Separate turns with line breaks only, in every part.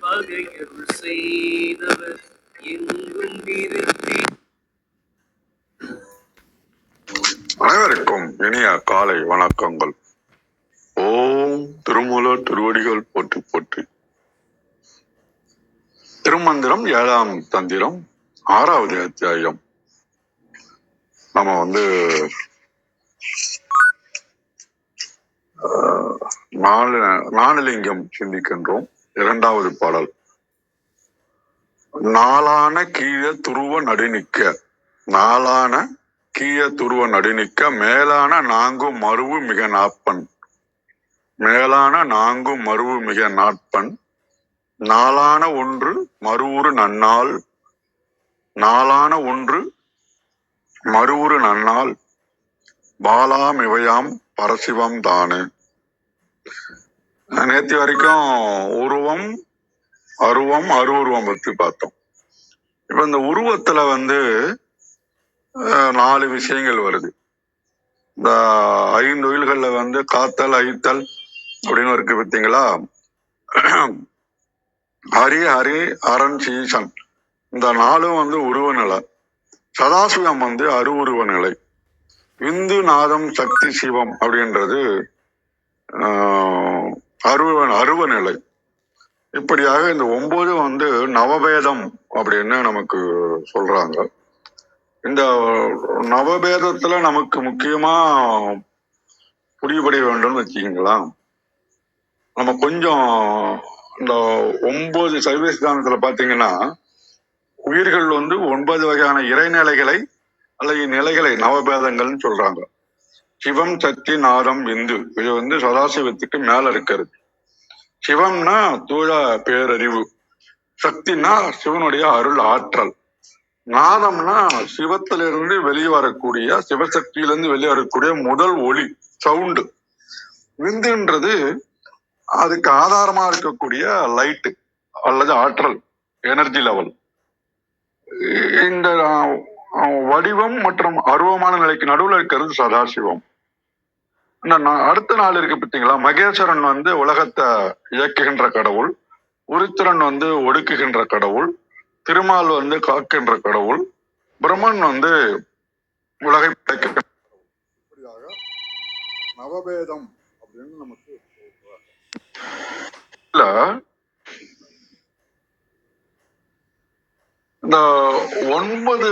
ஆகையருள் செய்தவர் எங்கும் இருப்பி.
அனைவருக்கும் இனிய காலை வணக்கங்கள். ஓம் திருமூலர் திருவடிகள் போற்றி போற்றி. திருமந்திரம் 7ஆம் தந்திரம் 6வது அத்தியாயம். நம்ம நாலுலிங்கம் சிந்திக்கின்றோம். 2வது பாடல். நாளான கீழ துருவ நடுநிற்க, நாளான கீழ துருவ நடுநிற்க மேலான நான்கும் மருவு மிக நாப்பன், மேலான நான்கும் மருவு மிக நாட்பன், நாளான ஒன்று மறுவுறு நன்னாள், நாளான ஒன்று மறுவுறு நன்னாள், பாலாம் இவையாம் பரசிவம் தானு. நேற்று வரைக்கும் உருவம், அருவம், அருவுருவம் பற்றி பார்த்தோம். இப்ப இந்த உருவத்துல 4 விஷயங்கள் வருது. இந்த 5 தொழில்கள்ல காத்தல், அழித்தல் அப்படின்னு இருக்கு பார்த்தீங்களா? ஹரி, ஹரி, அரண், சீசன் இந்த 4ம் உருவ நிலை. சதாசிவம் அருவுருவ நிலை. விந்து, நாதம், சக்தி, சிவம் அப்படின்றது அருவ நிலை. இப்படியாக இந்த 9 நவபேதம் அப்படின்னு நமக்கு சொல்றாங்க. இந்த நவபேதத்துல நமக்கு முக்கியமா புரியப்பட வேண்டும் வச்சுக்கீங்களா. நம்ம கொஞ்சம் இந்த 9 சைவ சித்தாந்தத்துல பாத்தீங்கன்னா உயிர்கள் 9 வகையான இறைநிலைகளை அல்லது நிலைகளை நவபேதங்கள்னு சொல்றாங்க. சிவம், சக்தி, நாதம், விந்து இது சதாசிவத்துக்கு மேல இருக்கிறது. சிவம்னா தூய பேரறிவு, சக்தினா சிவனுடைய அருள் ஆற்றல், நாதம்னா சிவத்திலிருந்து வெளியே வரக்கூடிய, சிவசக்தியிலிருந்து வெளியே வரக்கூடிய முதல் ஒளி சவுண்டு. விந்துன்றது அதுக்கு ஆதாரமா இருக்கக்கூடிய லைட்டு அல்லது ஆற்றல், எனர்ஜி லெவல். இந்த வடிவம் மற்றும் அருவமான நிலைக்கு நடுவில் இருக்கிறது சதாசிவம். அடுத்த நாள் இருக்கு பார்த்தீங்களா, மகேஸ்வரன் உலகத்தை இயக்குகின்ற கடவுள், உருத்திரன் ஒடுக்குகின்ற கடவுள், திருமால் காக்கின்ற கடவுள், பிரம்மன் உலகை படைக்கின்ற நவபேதம் அப்படின்னு நமக்கு இந்த 9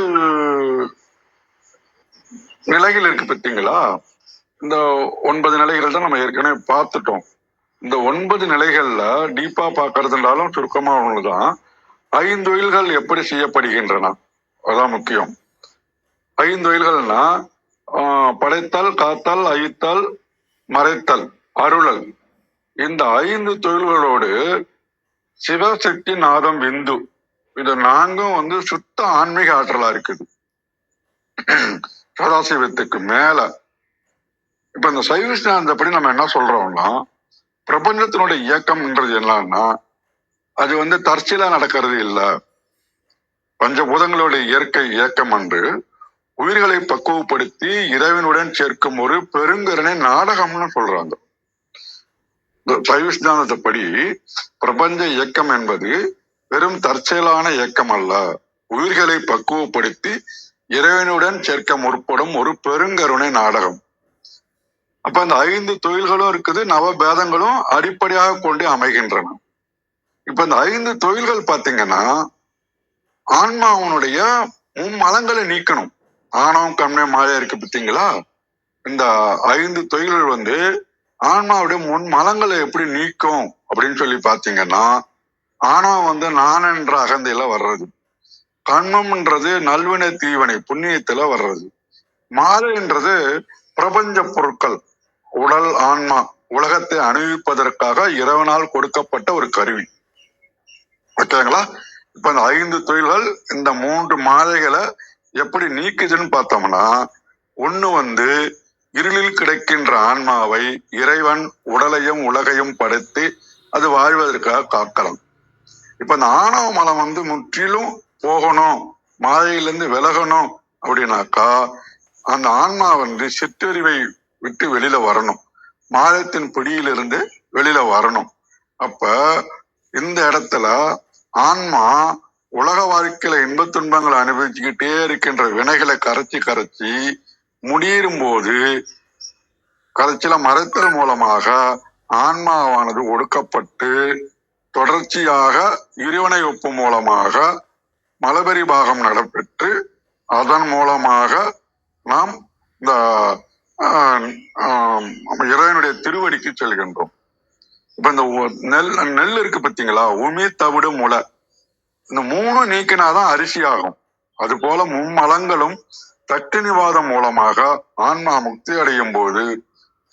நிலைகள் இருக்கு பார்த்தீங்களா. இந்த 9 நிலைகள் தான் நம்ம ஏற்கனவே பார்த்துட்டோம். இந்த 9 நிலைகள்ல டீப்பா பார்க்கறதுனாலும் சுருக்கமா ஒண்ணுதான் 5 தொழில்கள் எப்படி செய்யப்படுகின்றன, அதான் முக்கியம். 5 தொழில்கள்னா படைத்தல், காத்தல், அழித்தல், மறைத்தல், அருளல். இந்த 5 தொழில்களோடு சிவசக்தி, நாதம், விந்து இது 4ம் சுத்த ஆன்மீக ஆற்றலா இருக்குது சதாசிவத்துக்கு மேல. இப்ப இந்த சைவ சித்தாந்தப்படி நம்ம என்ன சொல்றோம்னா, பிரபஞ்சத்தினுடைய இயக்கம்ன்றது என்னன்னா அது தற்செயலா நடக்கிறது இல்லை. பஞ்சபூதங்களுடைய இயற்கை இயக்கம் உயிர்களை பக்குவப்படுத்தி இறைவனுடன் சேர்க்கும் ஒரு பெருங்கருணை நாடகம்னு சொல்றாங்க. சைவ சித்தாந்தத்தைப்படி பிரபஞ்ச இயக்கம் என்பது வெறும் தற்செயலான இயக்கம் அல்ல, உயிர்களை பக்குவப்படுத்தி இறைவனுடன் சேர்க்க முற்படும் ஒரு பெருங்கருணை நாடகம். அப்ப இந்த 5 தொழில்களும் இருக்குது, நவபேதங்களும் அடிப்படையாக கொண்டு அமைகின்றன. இப்ப இந்த 5 தொழில்கள் பாத்தீங்கன்னா ஆன்மாவனுடைய மும்மலங்களை நீக்கணும். ஆணவம், கண்மம், மாயா இருக்கு பார்த்தீங்களா. இந்த 5 தொழில்கள் ஆன்மாவுடைய முன்மலங்களை எப்படி நீக்கும் அப்படின்னு சொல்லி பாத்தீங்கன்னா, ஆணவம் நான் என்ற அகந்தையில வர்றது, கண்மம்ன்றது நல்வினை தீவனை புண்ணியத்துல வர்றது, மாலைன்றது பிரபஞ்ச பொருட்கள், உடல், ஆன்மா, உலகத்தை அனுபவிப்பதற்காக இறைவனால் கொடுக்கப்பட்ட ஒரு கருவி. ஓகேங்களா. இப்ப இந்த 5 தொழில்கள் இந்த 3 மாலைகளை எப்படி நீக்குதுன்னு பார்த்தோம்னா, ஒண்ணு இருளில் கிடைக்கின்ற ஆன்மாவை இறைவன் உடலையும் உலகையும் படைத்து அது வாழ்வதற்காக காக்கலாம். இப்ப இந்த ஆணவ மலம் முற்றிலும் போகணும், மாயையிலிருந்து விலகணும் அப்படின்னாக்கா அந்த ஆன்மா சிற்றறிவை விட்டு வெளியில வரணும், மாயத்தின் பிடியிலிருந்து வெளியில வரணும். அப்ப இந்த இடத்துல ஆன்மா உலக வாழ்க்கையில இன்பத் துன்பங்களை அனுபவிச்சுக்கிட்டே இருக்கின்ற வினைகளை கரைச்சி முடியும் போது கரைச்சில மறைத்தல் மூலமாக ஆன்மாவானது ஒடுக்கப்பட்டு தொடர்ச்சியாக இறைவனை ஒப்பு மூலமாக மலபரி பாகம் நடைபெற்று அதன் மூலமாக நாம் இந்த இறைவனுடைய திருவடிக்கு செல்கின்றோம். இப்ப இந்த நெல் இருக்கு பார்த்தீங்களா, உமி தவிடு முளை, இந்த 3 நீக்கினாதான் அரிசி ஆகும். அது போல மும்மலங்களும் தட்டுநிவாதம் மூலமாக ஆன்மா முக்தி அடையும் போது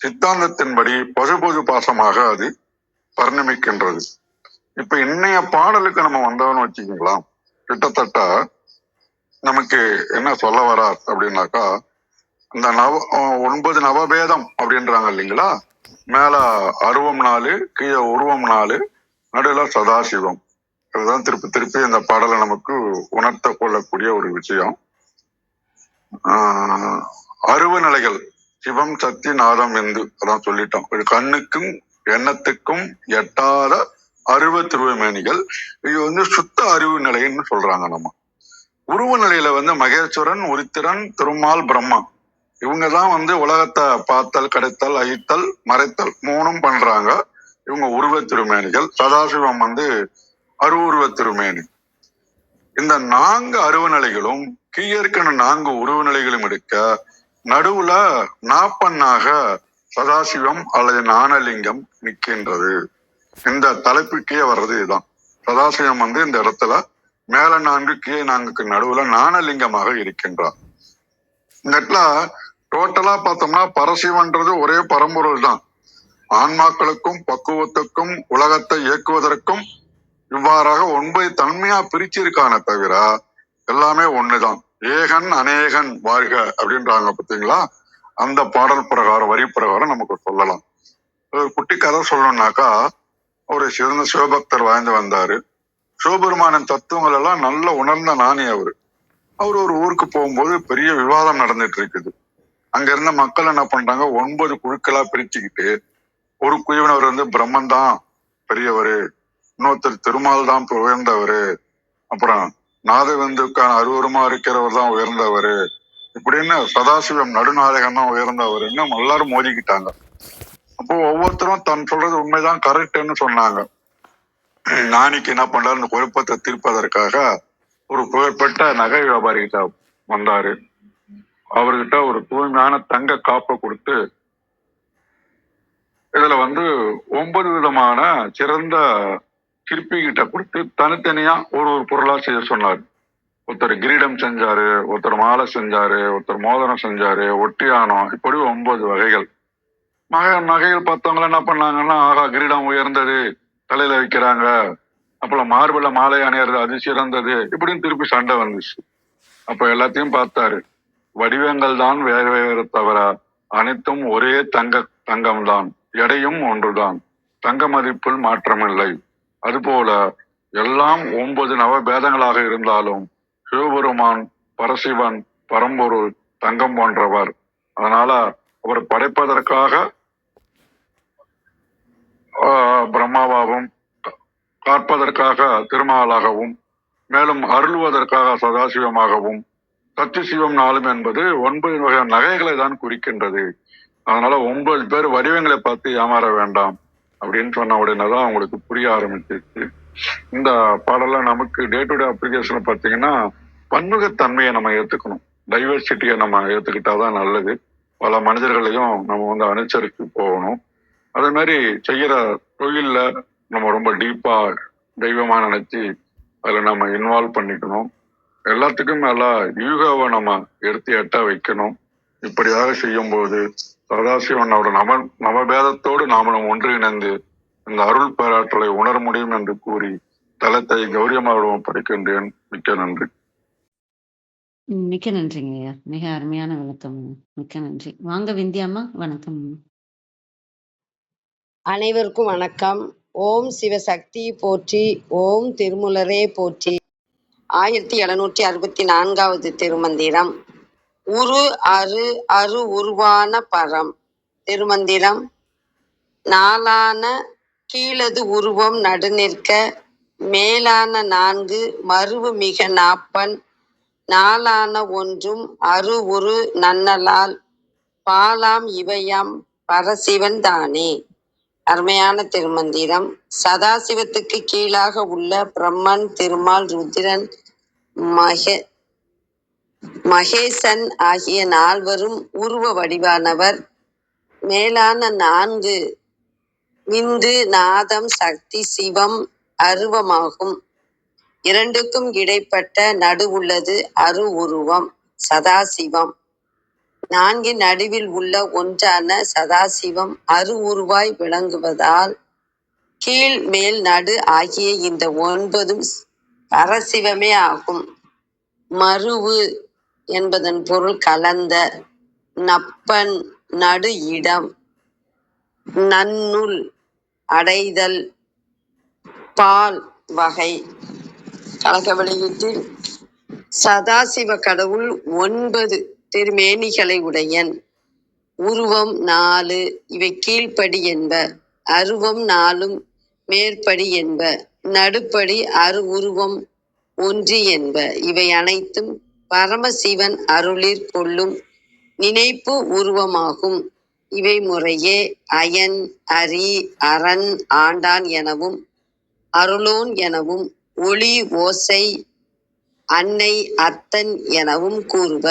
சித்தாந்தத்தின்படி பசுபொது பாசமாக அது பரிணமிக்கின்றது. இப்ப இன்னைய பாடலுக்கு நம்ம வந்தோம்னு வச்சுக்கலாம், கிட்டத்தட்ட நமக்கு என்ன சொல்ல வரார் அப்படின்னாக்கா, இந்த 9 நவபேதம் அப்படின்றாங்க இல்லைங்களா, மேல அருவம் 4, கீழே உருவம் 4, நடுவில் சதாசிவம். அதுதான் திருப்பி இந்த பாடலை நமக்கு உணர்த்த கொள்ளக்கூடிய ஒரு விஷயம். அருவ நிலைகள் சிவம் சக்தி நாதம் இந்து, அதான் சொல்லிட்டோம். கண்ணுக்கும் எண்ணத்துக்கும் எட்டாத அருவ திருவமேனிகள். இது சுத்த அறிவு நிலைன்னு சொல்றாங்க. நம்ம உருவ நிலையில மகேஸ்வரன், உருத்திரன், திருமால், பிரம்மா இவங்கதான் உலகத்தை பார்த்தல், கிடைத்தல், அழித்தல், மறைத்தல் 3ம் பண்றாங்க. இவங்க உருவ திருமேனிகள். சதாசிவம் அருவுருவ திருமேனி. இந்த 4 அருவ நிலைகளும் கீழே இருக்கிற 4 உருவ நிலைகளும் எடுக்க நடுவுல நாப்பண்ணாக சதாசிவம் அல்லது ஞானலிங்கம் நிற்கின்றது. இந்த தலைப்புக்கே வர்றது இதுதான். சதாசிவம் இந்த இடத்துல மேல 4 கீழே 4க்கு நடுவுல ஞானலிங்கமாக இருக்கின்றார். இந்த இடத்துல டோட்டலா பார்த்தோம்னா பரசிவன்றது ஒரே பரம்பொருள் தான். ஆன்மாக்களுக்கும் பக்குவத்துக்கும் உலகத்தை இயக்குவதற்கும் இவ்வாறாக 9 தன்மையா பிரிச்சிருக்கான தவிர எல்லாமே ஒண்ணுதான். ஏகன் அநேகன் வாழ்க அப்படின்றாங்க பார்த்தீங்களா, அந்த பாடல் பிரகாரம் வரி பிரகாரம் நமக்கு சொல்லலாம். ஒரு குட்டி கதை சொல்லணும்னாக்கா, ஒரு சிறந்த சிவபக்தர் வாழ்ந்து வந்தாரு. சிவபெருமானின் தத்துவங்கள் எல்லாம் நல்ல உணர்ந்த ஞானி. அவரு ஒரு ஊருக்கு போகும்போது பெரிய விவாதம் நடந்துட்டு இருக்குது. அங்க இருந்த மக்கள் என்ன பண்றாங்க, 9 குழுக்களா பிரிச்சுக்கிட்டு, ஒரு குழுவினர் பிரம்மன் தான் பெரியவரு, இன்னொருத்தர் திருமால் தான் உயர்ந்தவரு, அப்புறம் நாதவந்துக்கான அருவருமா இருக்கிறவர் தான் உயர்ந்தவரு, இப்படின்னு சதாசிவம் நடுநாயகன் தான் உயர்ந்தவருன்னு எல்லாரும் மோதிக்கிட்டாங்க. அப்போ ஒவ்வொருத்தரும் தன் சொல்றது உண்மைதான், கரெக்ட்னு சொன்னாங்க. ஞானிக்கு என்ன பண்றாரு, இந்த குழப்பத்தை தீர்ப்பதற்காக ஒரு புகழ்பெற்ற நகை வியாபாரி கிட்ட வந்தாரு. அவர்கிட்ட ஒரு தூய்மையான தங்க காப்பை கொடுத்து, இதுல 9 விதமான சிறந்த சிற்பி கிட்ட கொடுத்து தனித்தனியா ஒரு பொருளா செய்ய சொன்னாரு. ஒருத்தர் கிரீடம் செஞ்சாரு, ஒருத்தர் மாலை செஞ்சாரு, ஒருத்தர் மோதிரம் செஞ்சாரு, ஒட்டியானம், இப்படி 9 வகைகள். நகைகள் பார்த்தவங்க என்ன பண்ணாங்கன்னா, ஆகா கிரீடம் உயர்ந்தது, தலையில வைக்கிறாங்க, அப்புறம் மார்புல மாலை அணியறது அது சிறந்தது, இப்படின்னு திருப்பி சண்டை வந்துச்சு. அப்ப எல்லாத்தையும் பார்த்தாரு. வடிவங்கள் தான் வேறு வேறு தவிர அனைத்தும் ஒரே தங்கம்தான், எடையும் ஒன்றுதான், தங்க மதிப்பில் மாற்றமில்லை. அதுபோல எல்லாம் 9 நவபேதங்களாக இருந்தாலும் சிவபெருமான் பரசிவன் பரம்பொருள் தங்கம் போன்றவர். அதனால அவர் படைப்பதற்காக பிரம்மாவாகவும், காப்பதற்காக திருமாலாகவும், மேலும் அருள்வதற்காக சதாசிவமாகவும், சக்தி சிவம் 4 என்பது 9 வகையான நகைகளை தான் குறிக்கின்றது. அதனால 9 பேர் வடிவங்களை பார்த்து ஏமாற வேண்டாம் அப்படின்னு சொன்ன உடனேதான் அவங்களுக்கு புரிய ஆரம்பிச்சிருச்சு. இந்த பாடல நமக்கு டே டு டே அப்ளிகேஷன்ல பார்த்தீங்கன்னா, பன்முகத்தன்மையை நம்ம ஏத்துக்கணும், டைவர்சிட்டியை நம்ம ஏத்துக்கிட்டாதான் நல்லது. பல மனிதர்களையும் நம்ம அனுசரித்து போகணும். அதே மாதிரி செய்யற தொழில்ல நம்ம ரொம்ப டீப்பா தெய்வமா நினைச்சு அதுல நம்ம இன்வால்வ் பண்ணிக்கணும். எல்லாத்துக்கும் மேல யூகாவை நம்ம எடுத்து எட்ட வைக்கணும். இப்படியாக செய்யும் போது சதாசிவனோட நவபேதத்தோடு நாமளும் ஒன்றிணைந்து இந்த அருள் பேராற்றலை உணர முடியும் என்று கூறி தலத்தை கௌரியமாவிடம் படைக்கின்றேன். மிக்க நன்றி.
மிக்க நன்றிங்க ஐயா, மிக அருமையான விளக்கம். மிக்க நன்றி. வாங்க விந்தியாம்மா, வணக்கம்.
அனைவருக்கும் வணக்கம். ஓம் சிவசக்தி போற்றி, ஓம் திருமுலரே போற்றி. 1764வது திருமந்திரம். உரு அரு அரு உருவான பரம். திருமந்திரம். நாளான கீழது உருவம் நடுநிற்க மேலான 4 மருவு மிக நாப்பண் நாளான ஒன்றும் அருவுரு நன்னலால் பாலாம் இவையாம் பரசிவன் தானே. அருமையான திருமந்திரம். சதாசிவத்துக்கு கீழாக உள்ள பிரம்மன், திருமால், ருத்திரன், மகேசன் ஆகிய 4வரும் உருவ வடிவானவர். மேலான 4 விந்து, நாதம், சக்தி, சிவம் அருவமாகும். இரண்டுக்கும் இடைப்பட்ட நடுவுள்ளது அரு உருவம் சதாசிவம். 4 நடுவில் உள்ள ஒன்றான சதாசிவம் அரு உருவாய் விளங்குவதால் கீழ் மேல் நடு ஆகிய இந்த 9 பரசிவமே ஆகும். மருவு என்பதன் பொருள் கலந்த, நப்பன் நடு இடம், நன்னுள் அடைதல், பால் வகை. கழக வெளியீட்டில் சதாசிவ கடவுள் 9 திருமேனிகளை உடையன். உருவம் 4 இவை கீழ்ப்படி என்ப. அருவம் 4 மேற்படி என்ப. நடுப்படி அரு உருவம் 1 என்ப. இவை அனைத்தும் பரமசிவன் அருளிற் கொள்ளும் நினைப்பு உருவமாகும். இவை முறையே அயன், அரி, அரண், ஆண்டான் எனவும் அருளோன் எனவும் ஒளி, ஓசை, அன்னை, அத்தன் எனவும் கூறுவ.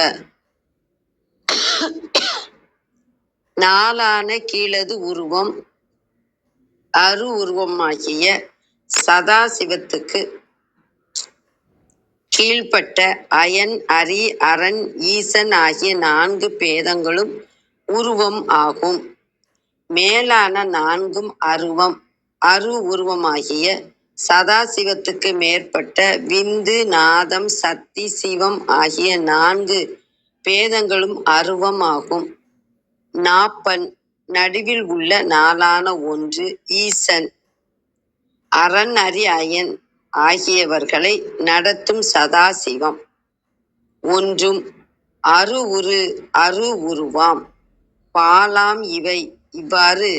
4ஆன கீழது உருவம் அரு உருவமாகிய சதாசிவத்துக்கு கீழ்ப்பட்ட அயன், அரி, அரண், ஈசன் ஆகிய 4 பேதங்களும் உருவம் ஆகும். மேலான 4ம் அருவம் அரு உருவமாகிய சதாசிவத்துக்கு மேற்பட்ட விந்து, நாதம், சக்தி, சிவம் ஆகிய 4 பேதங்களும் அருவம் ஆகும். நாப்பன் நடுவில் உள்ள 4ஆன ஒன்று ஈசன். அரண், அரி, அயன் ஆகியவர்களை நடத்தும் சதாசிவம் ஒன்றும் அரு உருவாம் பாலாம் இவை. இவ்வாறு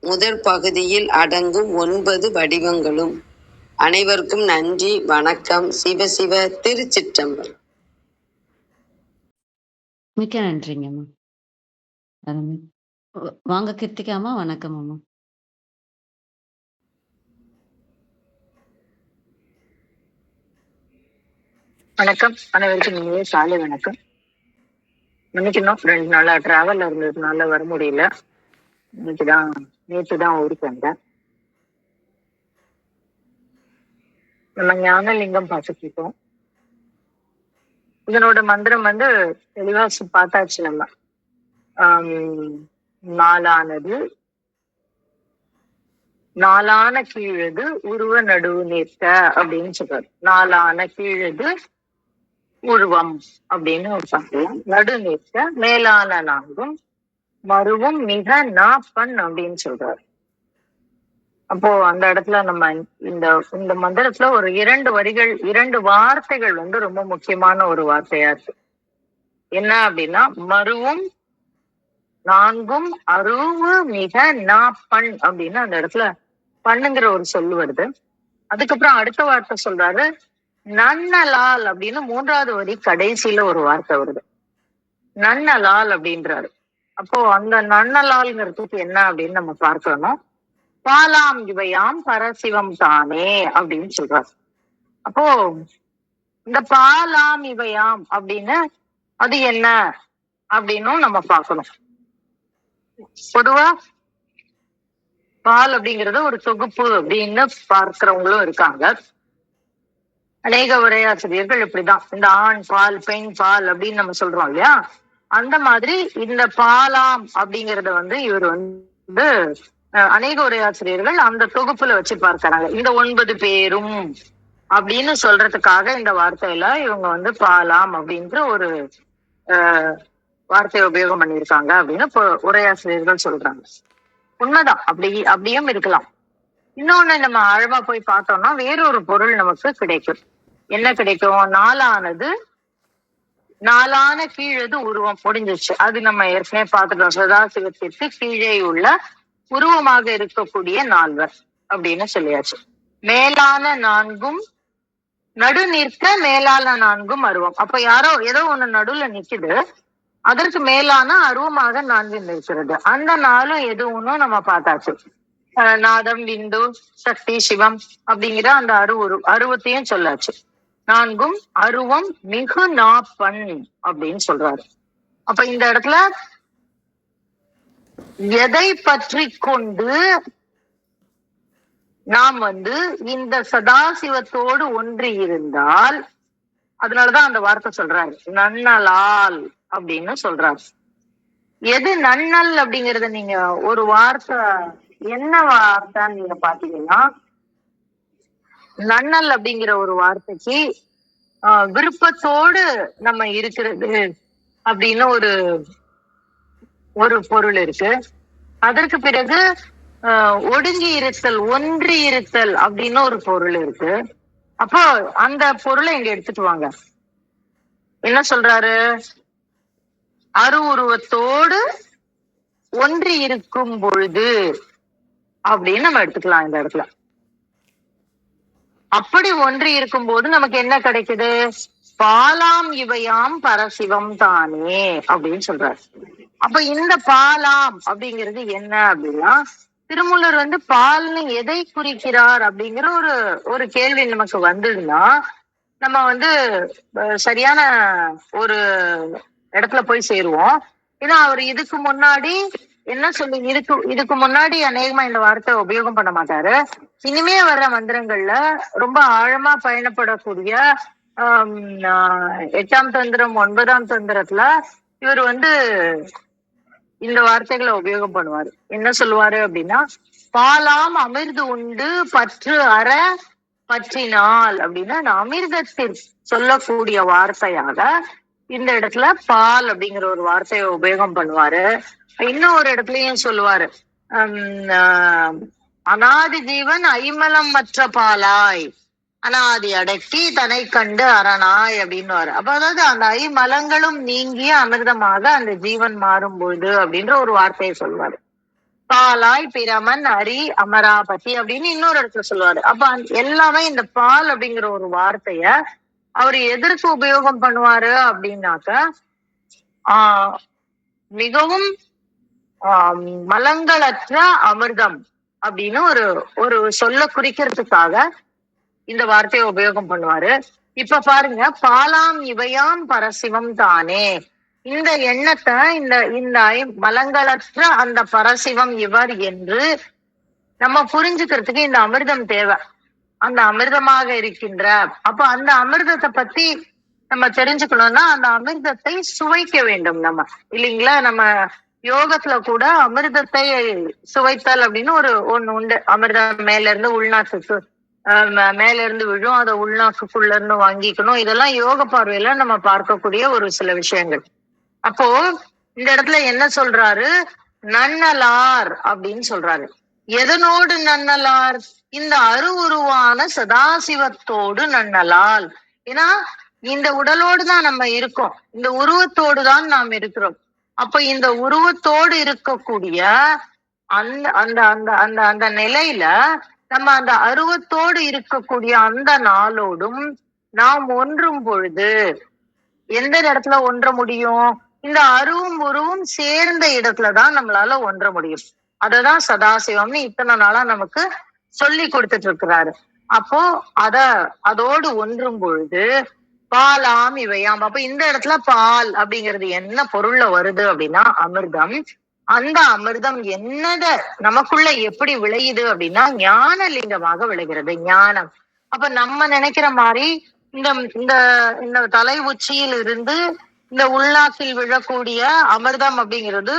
முதற் பகுதியில் அடங்கும் 9 வடிவங்களும். அனைவருக்கும் நன்றி, வணக்கம். சிவசிவ. திருச்சிற்றம்பலம்.
மிக்க நன்றிங்கம்மா. அருமை. வாங்க கிருத்திகாமா, வணக்கம் அம்மா.
வணக்கம். அனைவருக்கும் இனிய காலை வணக்கம். இன்னைக்கு 2 நாளா டிராவல்ல இருந்ததுனால வர முடியல. நேற்றுதான் ஊருக்கு வந்தேன். நம்ம ஞானலிங்கம் பார்த்துட்டு இருக்கோம். இதனோட மந்திரம் தெளிவா பார்த்தாச்சு. நம்ம நாலான கீழது உருவ நடுவு நேர்த்த அப்படின்னு சொல்றாரு. 4ஆன கீழது உருவம் அப்படின்னு பார்க்கலாம். நடு நேர்த்த மேலான 4ம் மருவும் மிக நாப்பன் அப்படின்னு சொல்றாரு. அப்போ அந்த இடத்துல நம்ம இந்த மந்திரத்துல ஒரு 2 வரிகள், 2 வார்த்தைகள் ரொம்ப முக்கியமான ஒரு வார்த்தையா இருக்கு. என்ன அப்படின்னா, மருவும் 4ம் அருவு மிக நாப்பன் அப்படின்னு அந்த இடத்துல பண்ணுங்கிற ஒரு சொல் வருது. அதுக்கப்புறம் அடுத்த வார்த்தை சொல்றாரு நன்னலால் அப்படின்னு 3வது வரி கடைசியில ஒரு வார்த்தை வருது. நன்னலால் அப்படின்றாரு. அப்போ அந்த நன்னலால்ங்கிறதுக்கு என்ன அப்படின்னு நம்ம பார்க்கணும். பாலாம் இவையாம் பரசிவம் தானே அப்படின்னு சொல்றாரு. அப்போ இந்த பாலாம் இவையாம் அப்படின்னு அது என்ன அப்படின்னும் நம்ம பார்க்கணும். பொதுவா பால் அப்படிங்கறது ஒரு தொகுப்பு அப்படின்னு பார்க்கிறவங்களும் இருக்காங்க. அநேக உரையாசிரியர்கள் இப்படிதான் இந்த ஆண் பால், பெண் பால் அப்படின்னு நம்ம சொல்றோம் இல்லையா, அந்த மாதிரி இந்த பாலாம் அப்படிங்கறத இவர் அநேக உரையாசிரியர்கள் அந்த தொகுப்புல வச்சு பார்க்கறாங்க. இந்த 9 பேரும் அப்படின்னு சொல்றதுக்காக இந்த வார்த்தையில இவங்க பாலாம் அப்படின்ற ஒரு வார்த்தையை உபயோகம் பண்ணியிருக்காங்க அப்படின்னு உரையாசிரியர்கள் சொல்றாங்க. உண்மைதான், அப்படியும் இருக்கலாம். இன்னொன்னு நம்ம ஆழமா போய் பார்த்தோம்னா வேறொரு பொருள் நமக்கு கிடைக்கும். என்ன கிடைக்கும்? 4ஆன கீழது உருவம் முடிஞ்சிச்சு. அது நம்ம ஏற்கனவே பார்த்துட்டோம். சதாசிவத்திற்கு கீழே உள்ள உருவமாக இருக்கக்கூடிய 4வர் அப்படின்னு சொல்லியாச்சு. மேலான நான்கும் நடு நிற்க மேலான நான்கும் அருவம். அப்ப யாரோ ஏதோ ஒண்ணு நடுவுல நிக்குது, அதற்கு மேலான அருவமாக நான்கு நிற்கிறது. அந்த நாளும் எதுவும் நம்ம பார்த்தாச்சு. நாதம், விந்து, சக்தி, சிவம் அப்படிங்கிற அந்த அருவத்தையும் சொல்லாச்சு. நான்கும் அருவம் மிகு நாப்பண் அப்படின்னு சொல்றாரு. அப்ப இந்த இடத்துல எதை பற்றி கொண்டு நாம் இந்த சதாசிவத்தோடு ஒன்றி இருந்தால், அதனாலதான் அந்த வார்த்தை சொல்றாரு நன்னலால் அப்படின்னு சொல்றாரு. எது நன்னல் அப்படிங்கறத நீங்க ஒரு வார்த்தை என்ன வார்த்தைன்னு நீங்க பாத்தீங்கன்னா, நன்னல் அப்படிங்கிற ஒரு வார்த்தைக்கு விருப்பத்தோடு நம்ம இருக்கிறது அப்படின்னு ஒரு பொருள் இருக்கு. அதற்கு பிறகு ஒடுங்கி இருத்தல், ஒன்றி இருத்தல் அப்படின்னு ஒரு பொருள் இருக்கு. அப்போ அந்த பொருளை இங்க எடுத்துட்டு வாங்க. என்ன சொல்றாரு? உருவத்தோடு ஒன்றி இருக்கும் பொழுது அப்படின்னு நம்ம எடுத்துக்கலாம் இந்த இடத்துல. அப்படி ஒன்றி இருக்கும் போது நமக்கு என்ன கிடைக்குது? பாலாம் இவையாம் பரசிவம் தானே அப்படின்னு சொல்றாரு. அப்ப இந்த பாலாம் அப்படிங்கிறது என்ன அப்படின்னா, திருமூலர் பால்னு எதை குறிக்கிறார் அப்படிங்கிற ஒரு கேள்வி நமக்கு வந்ததுன்னா, நம்ம சரியான ஒரு இடத்துல போய் சேருவோம். ஏன்னா அவர் இதுக்கு முன்னாடி என்ன சொல்லி இதுக்கு முன்னாடி அநேகமா இந்த வார்த்தை உபயோகம் பண்ண மாட்டாரு. இனிமே வர்ற மந்திரங்கள்ல ரொம்ப ஆழமா பயணப்படக்கூடிய 8ஆம் தந்திரம் 9ஆம் தந்திரத்துல இவர் இந்த வார்த்தைகளை உபயோகம் பண்ணுவாரு. என்ன சொல்லுவாரு அப்படின்னா, பாலாம் அமிர்து உண்டு பற்று அற பற்றினால் அப்படின்னா, அந்த அமிர்தத்தில் சொல்லக்கூடிய வார்த்தையாக இந்த இடத்துல பால் அப்படிங்கிற ஒரு வார்த்தையை உபயோகம் பண்ணுவாரு. இன்னும் ஒரு இடத்துலயும் சொல்லுவாரு, அநாதி ஜீவன் ஐமலம் மற்ற பாலாய் அனாதி அடக்கி தன்னை கண்டு அரணாய் அப்படின்னு. அப்ப அதாவது அந்த ஐமலங்களும் நீங்கிய அமிர்தமாக அந்த ஜீவன் மாறும் பொழுது அப்படின்ற ஒரு வார்த்தையை சொல்லுவாரு. பாலாய் பிரமன் அரி அமராபதி அப்படின்னு இன்னொரு இடத்துல சொல்லுவாரு. அப்ப எல்லாமே இந்த பால் அப்படிங்கிற ஒரு வார்த்தைய அவர் எதற்கு உபயோகம் பண்ணுவாரு அப்படின்னாக்க, மிகவும் மலங்களற்ற அமிர்தம் அப்படின்னு ஒரு சொல்ல குறிக்கிறதுக்காக இந்த வார்த்தையை உபயோகம் பண்ணுவாரு. இப்ப பாருங்க, பாலாம் இவையாம் பரசிவம் தானே, இந்த எண்ணத்தை இந்த மலங்களற்ற அந்த பரசிவம் இவர் என்று நம்ம புரிஞ்சுக்கிறதுக்கு இந்த அமிர்தம் தேவை. அந்த அமிர்தமாக இருக்கின்ற, அப்ப அந்த அமிர்தத்தை பத்தி நம்ம தெரிஞ்சுக்கணும்னா அந்த அமிர்தத்தை சுவைக்க வேண்டும் நம்ம, இல்லைங்களா? நம்ம யோகத்துல கூட அமிர்தத்தை சுவைத்தல் அப்படின்னு ஒண்ணு உண்டு. அமிர்தம் மேல இருந்து உள்நாக்குக்கு மேல இருந்து விழும், அதை உள்நாக்குக்குள்ள இருந்து வாங்கிக்கணும். இதெல்லாம் யோக பார்வையில நம்ம பார்க்கக்கூடிய ஒரு சில விஷயங்கள். அப்போ இந்த இடத்துல என்ன சொல்றாரு? நன்னலார் அப்படின்னு சொல்றாரு. எதனோடு நன்னலார்? இந்த உருவான சதாசிவத்தோடு நன்னலால். ஏன்னா இந்த உடலோடு தான் நம்ம இருக்கோம், இந்த உருவத்தோடு தான் நாம் இருக்கிறோம். அப்ப இந்த உருவத்தோடு இருக்கக்கூடிய அந்த அந்த அந்த அந்த அந்த நிலையில நம்ம அந்த அருவத்தோடு இருக்கக்கூடிய அந்த நாளோடும் நாம் ஒன்றும் பொழுது எந்த இடத்துல ஒன்ற முடியும்? இந்த அருவும் உருவும் சேர்ந்த இடத்துலதான் நம்மளால ஒன்ற முடியும். அததான் சதாசிவம்னு இத்தனை நாளா நமக்கு சொல்லி கொடுத்துட்டு இருக்கிறாரு. அப்போ அதோடு ஒன்றும் பொழுது பாலாம் இவையாம். அப்ப இந்த இடத்துல பால் அப்படிங்கிறது என்ன பொருள்ல வருது அப்படின்னா அமிர்தம். அந்த அமிர்தம் என்னத நமக்குள்ள எப்படி விளையுது அப்படின்னா ஞான லிங்கமாக விளைகிறது, ஞானம். அப்ப நம்ம நினைக்கிற மாதிரி இந்த இந்த இந்த தலை உச்சியில் இருந்து இந்த உள்நாக்கில் விழக்கூடிய அமிர்தம் அப்படிங்கிறது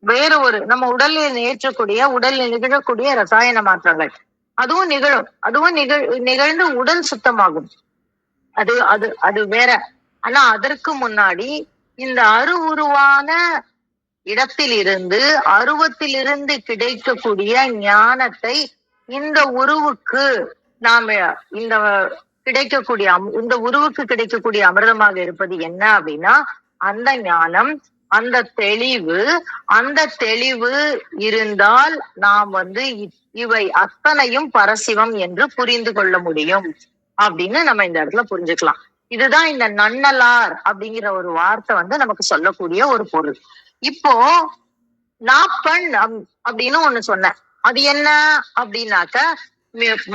வேற நம்ம உடலில் ஏற்றக்கூடிய உடலில் நிகழக்கூடிய ரசாயன மாற்றங்கள். அதுவும் நிகழும், அதுவும் நிகழ்ந்து உடல் சுத்தமாகும். அது அது அது வேற. ஆனா அதற்கு முன்னாடி இந்த உருவான இடத்திலிருந்து அருவத்திலிருந்து கிடைக்கக்கூடிய ஞானத்தை இந்த உருவுக்கு இந்த உருவுக்கு கிடைக்கக்கூடிய அமிர்தமாக இருப்பது என்ன அப்படின்னா அந்த ஞானம் அந்த தெளிவு அந்த தெளிவு இருந்தால் நாம் இவை அத்தனையும் பரசிவம் என்று புரிந்து கொள்ள முடியும் அப்படின்னு நம்ம இந்த இடத்துல புரிஞ்சுக்கலாம். இதுதான் இந்த நன்னலார் அப்படிங்கிற ஒரு வார்த்தை நமக்கு சொல்லக்கூடிய ஒரு பொருள். இப்போ நாப்பண் அப்படின்னு ஒண்ணு சொன்னேன். அது என்ன அப்படின்னாக்க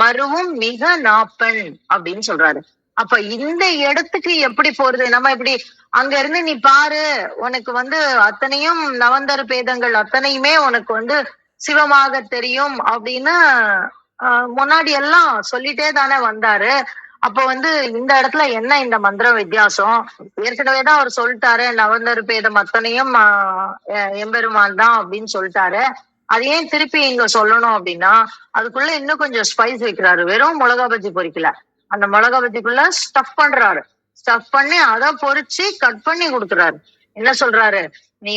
மருவும் மிக நாப்பண் அப்படின்னு சொல்றாரு. அப்ப இந்த இடத்துக்கு எப்படி போறது? நம்ம இப்படி அங்க இருந்து நீ பாரு, உனக்கு அத்தனையும் நவந்தர பேதங்கள் அத்தனையுமே உனக்கு சிவமாக தெரியும் அப்படின்னு முன்னாடி எல்லாம் சொல்லிட்டே தானே வந்தாரு. அப்ப இந்த இடத்துல என்ன இந்த மந்திர வித்தியாசம்? ஏற்கனவேதான் அவர் சொல்லிட்டாரு, நவந்தர பேதம் அத்தனையும் எம்பெருமான் தான் அப்படின்னு சொல்லிட்டாரு. அது ஏன் திருப்பி இங்க சொல்லணும் அப்படின்னா, அதுக்குள்ள இன்னும் கொஞ்சம் ஸ்பைஸ் வைக்கிறாரு. வெறும் மிளகா பஜ்ஜி பொரிக்கல, அந்த மிளகா பஜ்ஜிக்குள்ள ஸ்டஃப் பண்றாரு. ஸ்டஃப் பண்ணி அதை பொரிச்சு கட் பண்ணி கொடுக்குறாரு. என்ன சொல்றாரு? நீ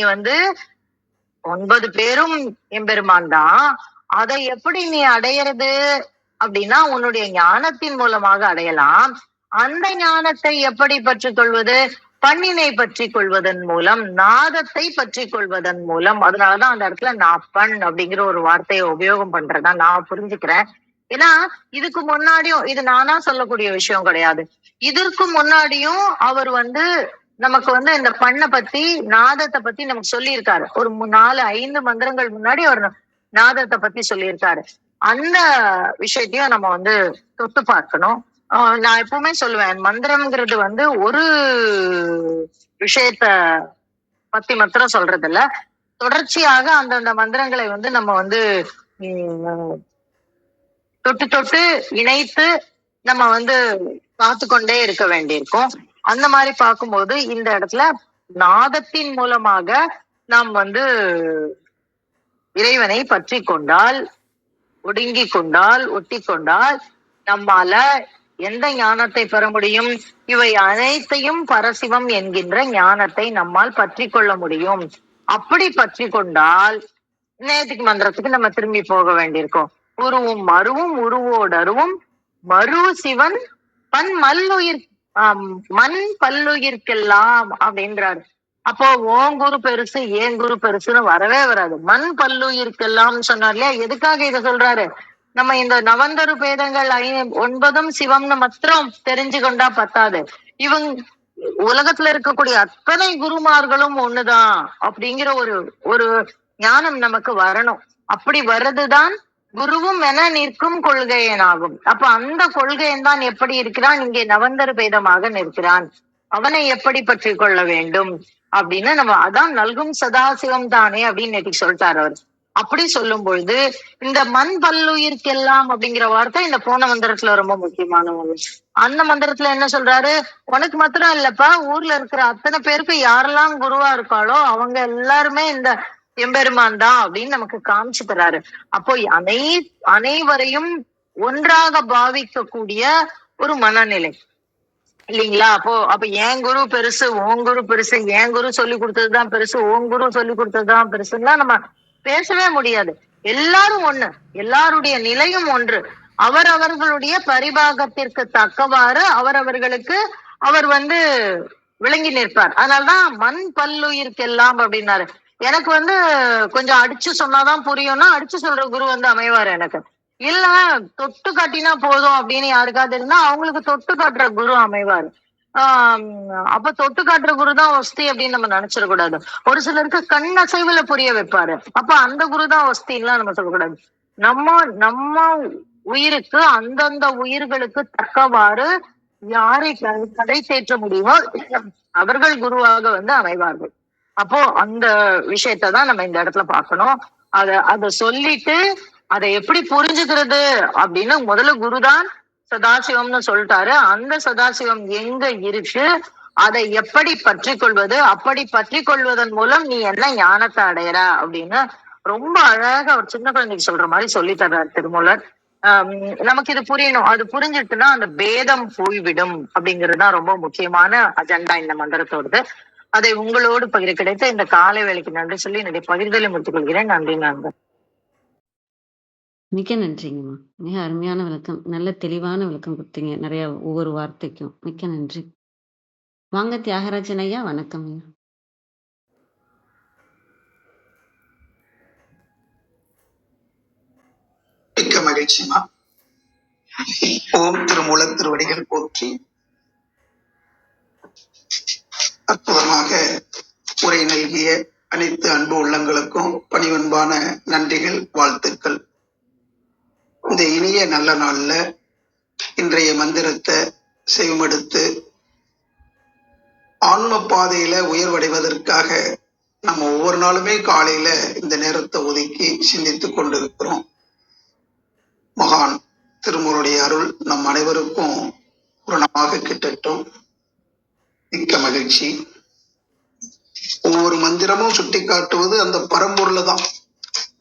9 பேரும் எம்பெருமான் தான், அதை எப்படி நீ அடையிறது அப்படின்னா உன்னுடைய ஞானத்தின் மூலமாக அடையலாம். அந்த ஞானத்தை எப்படி பற்றி கொள்வது? பண்ணினை பற்றி கொள்வதன் மூலம், நாதத்தை பற்றி கொள்வதன் மூலம். அதனாலதான் அந்த இடத்துல நாப்பண் அப்படிங்கிற ஒரு வார்த்தையை உபயோகம் பண்றதா நான் புரிஞ்சுக்கிறேன். ஏன்னா இதுக்கு முன்னாடியும், இது நானா சொல்லக்கூடிய விஷயம் கிடையாது, இதற்கு முன்னாடியும் அவர் நமக்கு இந்த பண்ணை பத்தி நாதத்தை பத்தி நமக்கு சொல்லியிருக்காரு. ஒரு 4-5 மந்திரங்கள் முன்னாடி அவர் நாதத்தை பத்தி சொல்லியிருக்காரு. அந்த விஷயத்தையும் நம்ம தொட்டு பார்க்கணும். நான் எப்பவுமே சொல்லுவேன், மந்திரம்ங்கிறது ஒரு விஷயத்த பத்தி மாத்திரம் சொல்றது இல்ல, தொடர்ச்சியாக அந்தந்த மந்திரங்களை நம்ம தொட்டு தொட்டு இணைத்து நம்ம பார்த்து கொண்டே இருக்க வேண்டியிருக்கும். அந்த மாதிரி பார்க்கும்போது இந்த இடத்துல நாதத்தின் மூலமாக நாம் இறைவனை பற்றி கொண்டால், ஒடுங்கி கொண்டால், ஒட்டி கொண்டால் நம்மால எந்த ஞானத்தை பெற முடியும்? இவை அனைத்தையும் பரசிவம் என்கின்ற ஞானத்தை நம்மால் பற்றி கொள்ள முடியும். அப்படி பற்றி கொண்டால் நேற்றுக்கு மந்திரத்துக்கு நம்ம திரும்பி போக வேண்டியிருக்கோம். உருவும் மருவும் உருவோடருவும் மரு சிவன் பன் மல்லுயிர் மண் பல்லுயிர்க்கெல்லாம் அப்படின்றாரு. அப்போ ஓன் குரு பெருசு ஏன் குரு பெருசுன்னு வரவே வராது. மண் பல்லுயிர்க்கெல்லாம் சொன்னார் இல்லையா? எதுக்காக இதை சொல்றாரு? நம்ம இந்த நவந்தரு பேதங்கள் 9 சிவம்னு மாத்திரம் தெரிஞ்சு கொண்டா பத்தாது, உலகத்துல இருக்கக்கூடிய அத்தனை குருமார்களும் ஒண்ணுதான் அப்படிங்கிற ஒரு ஞானம் நமக்கு வரணும். அப்படி வர்றதுதான் குருவும் என நிற்கும் கொள்கையனாகும். அப்ப அந்த கொள்கையன் தான் எப்படி இருக்கிறான்? இங்கே நவந்தர பேதமாக நிற்கிறான். அவனை எப்படி பற்றி கொள்ள வேண்டும் அப்படின்னு நம்ம அதான் நல்கும் சதாசிவம் தானே அப்படின்னு நேற்று சொல்லிட்டாரு அவர். அப்படி சொல்லும் பொழுது இந்த மண் பல்லுயிர்க்கெல்லாம் அப்படிங்கிற வார்த்தை இந்த போன மந்திரத்துல ரொம்ப முக்கியமான ஒண்ணு. அந்த மந்திரத்துல என்ன சொல்றாரு? உனக்கு மாத்திரம் இல்லப்பா, ஊர்ல இருக்கிற அத்தனை பேருக்கு யாரெல்லாம் குருவா இருக்காளோ அவங்க எல்லாருமே இந்த எம்பெருமான் தான் அப்படின்னு நமக்கு காமிச்சு தராரு. அப்போ அனைவரையும் ஒன்றாக பாவிக்கக்கூடிய ஒரு மனநிலை இல்லைங்களா? அப்ப என் குரு பெருசு, ஓன் குரு பெருசு, என் குரு சொல்லி கொடுத்ததுதான் பெருசு, ஓன் குரு சொல்லி கொடுத்ததுதான் பெருசுன்னா நம்ம பேசவே முடியாது. எல்லாரும் ஒண்ணு, எல்லாருடைய நிலையும் ஒன்று. அவரவர்களுடைய பரிபாகத்திற்கு தக்கவாறு அவரவர்களுக்கு அவர் விளங்கி நிற்பார். அதனால்தான் மண் பல்லுயிர்க்கெல்லாம் அப்படின்னாரு. எனக்கு கொஞ்சம் அடிச்சு சொன்னாதான் புரியும்னா அடிச்சு சொல்ற குரு அமைவாரு எனக்கு. இல்ல தொட்டு காட்டினா போதும் அப்படின்னு யாருக்காவது இருந்தா அவங்களுக்கு தொட்டு காட்டுற குரு அமைவாரு. அப்ப தொட்டு காட்டுற குரு தான் ஒஸ்தி அப்படின்னு நம்ம நினைச்சிடக்கூடாது. ஒரு சிலருக்கு கண் அசைவுல புரிய வைப்பாரு, அப்ப அந்த குரு தான் ஒஸ்தின்லாம் நம்ம சொல்லக்கூடாது. நம்ம உயிருக்கு அந்தந்த உயிர்களுக்கு தக்கவாறு யாரை கடை தேற்ற முடியுமோ அவர்கள் குருவாக அமைவார்கள். அப்போ அந்த விஷயத்தான் நம்ம இந்த இடத்துல பார்க்கணும். அத சொல்லிட்டு அதை எப்படி புரிஞ்சுக்கிறது அப்படின்னு முதல்ல குருதான் சதாசிவம்னு சொல்லிட்டாரு. அந்த சதாசிவம் எங்க இருக்கு, அதை எப்படி பற்றி கொள்வது, அப்படி பற்றி கொள்வதன் மூலம் நீ என்ன ஞானத்தை அடையிற அப்படின்னு ரொம்ப அழகா ஒரு சின்ன குழந்தைக்கு சொல்ற மாதிரி சொல்லி தர்றாரு திருமூலர். நமக்கு இது புரியணும். அது புரிஞ்சிட்டுன்னா அந்த பேதம் போய்விடும் அப்படிங்கிறதுதான் ரொம்ப முக்கியமான அஜெண்டா இந்த மந்திரத்தோடது. அதை உங்களோடு பகிர கிடைத்த இந்த காலை வேலைக்கு நன்றி சொல்லி என்னுடைய பகிர்தலை முடித்துக் கொள்கிறேன். நன்றி நண்பர்.
மிக்க நன்றிங்கம்மா. மிக அருமையான விளக்கம், நல்ல தெளிவான விளக்கம் கொடுத்தீங்க நிறைய ஒவ்வொரு வார்த்தைக்கும். மிக்க நன்றி. வாங்க தியாகராஜன் ஐயா, வணக்கம் ஐயா.
மிக்க மகிழ்ச்சிமா. ஓம் திருமூல திருவடிகள் போற்றி. அற்புதமாக உரை நல்கிய அனைத்து அன்பு உள்ளங்களுக்கும் பணிவன்பான நன்றிகள், வாழ்த்துக்கள். இந்த இனிய நல்ல நாள்ல இன்றைய மந்திரத்தை செவிமடுத்து ஆன்ம பாதையில உயர்வடைவதற்காக நம்ம ஒவ்வொரு நாளுமே காலையில இந்த நேரத்தை ஒதுக்கி சிந்தித்துக் கொண்டிருக்கிறோம். மகான் திருமூலருடைய அருள் நம் அனைவருக்கும் பூரணமாக கிட்டட்டும். மிக்க மகிழ்ச்சி. ஒவ்வொரு மந்திரமும் சுட்டி காட்டுவது அந்த பரம்பொருளை தான்.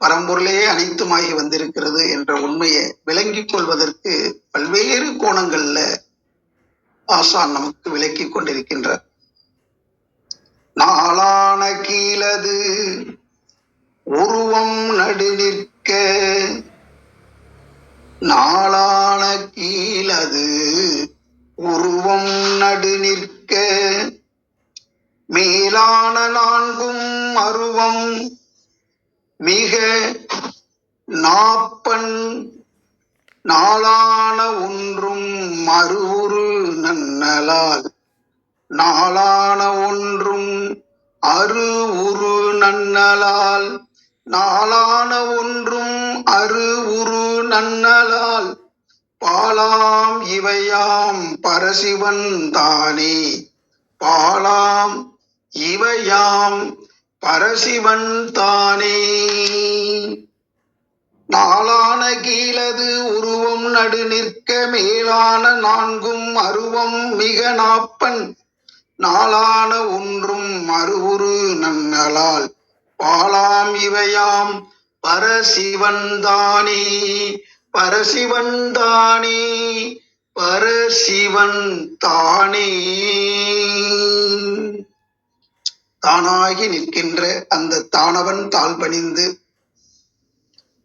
பரம்பொருளையே அனைத்துமாகி வந்திருக்கிறது என்ற உண்மையை விளங்கிக் கொள்வதற்கு பல்வேறு கோணங்கள்ல ஆசான் நமக்கு விளக்கிக் கொண்டிருக்கின்றார். நாளான கீழது உருவம் நடு நிற்க, நாளான கீழது உருவம் நடு நிற்க, மேலான நான்கும் அருவம் மிக நாப்பன், நாளான ஒன்றும் அருவுரு நன்னலால், நாளான ஒன்றும் அரு உரு நன்னலால், நாளான ஒன்றும் அரு உரு நன்னலால், பாலாம் இவையாம் பரசிவன் தானே, பாலாம் இவையாம் பரசிவன் தானே. நாளான கீழது உருவம் நடு நிற்க, மேலான நான்கும் அருவம் மிக நாப்பன், நாளான ஒன்றும் அருவுரு நன்னலால், பாலாம் இவையாம் பரசிவன் தானே, பரசிவன் தானே, பரசிவன் தானே. தானாகி நிற்கின்ற அந்த தானவன் தாழ் பணிந்து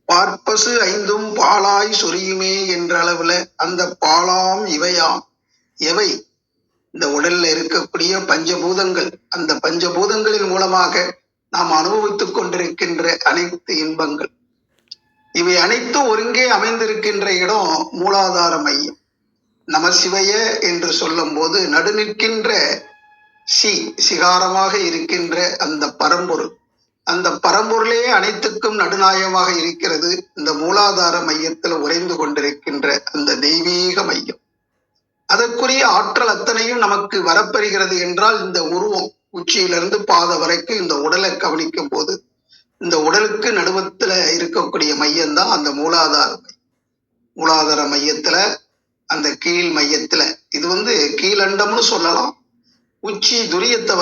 பார்ப்பசு ஐந்தும் பாலாய் சொரியுமே என்ற அளவுல அந்த பாலாம் இவையாம், எவை இந்த உடல்ல இருக்கக்கூடிய பஞ்சபூதங்கள், அந்த பஞ்சபூதங்களின் மூலமாக நாம் அனுபவித்துக் கொண்டிருக்கின்ற அனைத்து இன்பங்கள், இவை அனைத்தும் ஒருங்கே அமைந்திருக்கின்ற இடம் மூலாதார மையம். நமசிவய என்று சொல்லும் போது நடு நிற்கின்ற சிகாரமாக இருக்கின்ற அந்த பரம்பொருள், அந்த பரம்பொருளே அனைத்துக்கும் நடுநாயகமாக இருக்கிறது. இந்த மூலாதார மையத்தில் உறைந்து கொண்டிருக்கின்ற அந்த தெய்வீக மையம், அதற்குரிய ஆற்றல் அத்தனையும் நமக்கு வரப்பெறுகிறது என்றால் இந்த உருவம் உச்சியிலிருந்து பாத வரைக்கும் இந்த உடலை கவனிக்கும் போது இந்த உடலுக்கு நடுவத்துல இருக்கக்கூடிய மையம்தான் அந்த மூலாதார மையம். மூலாதார மையத்துல அந்த கீழ் மையத்துல இது கீழண்டம்னு சொல்லலாம், உச்சி துரியத்தை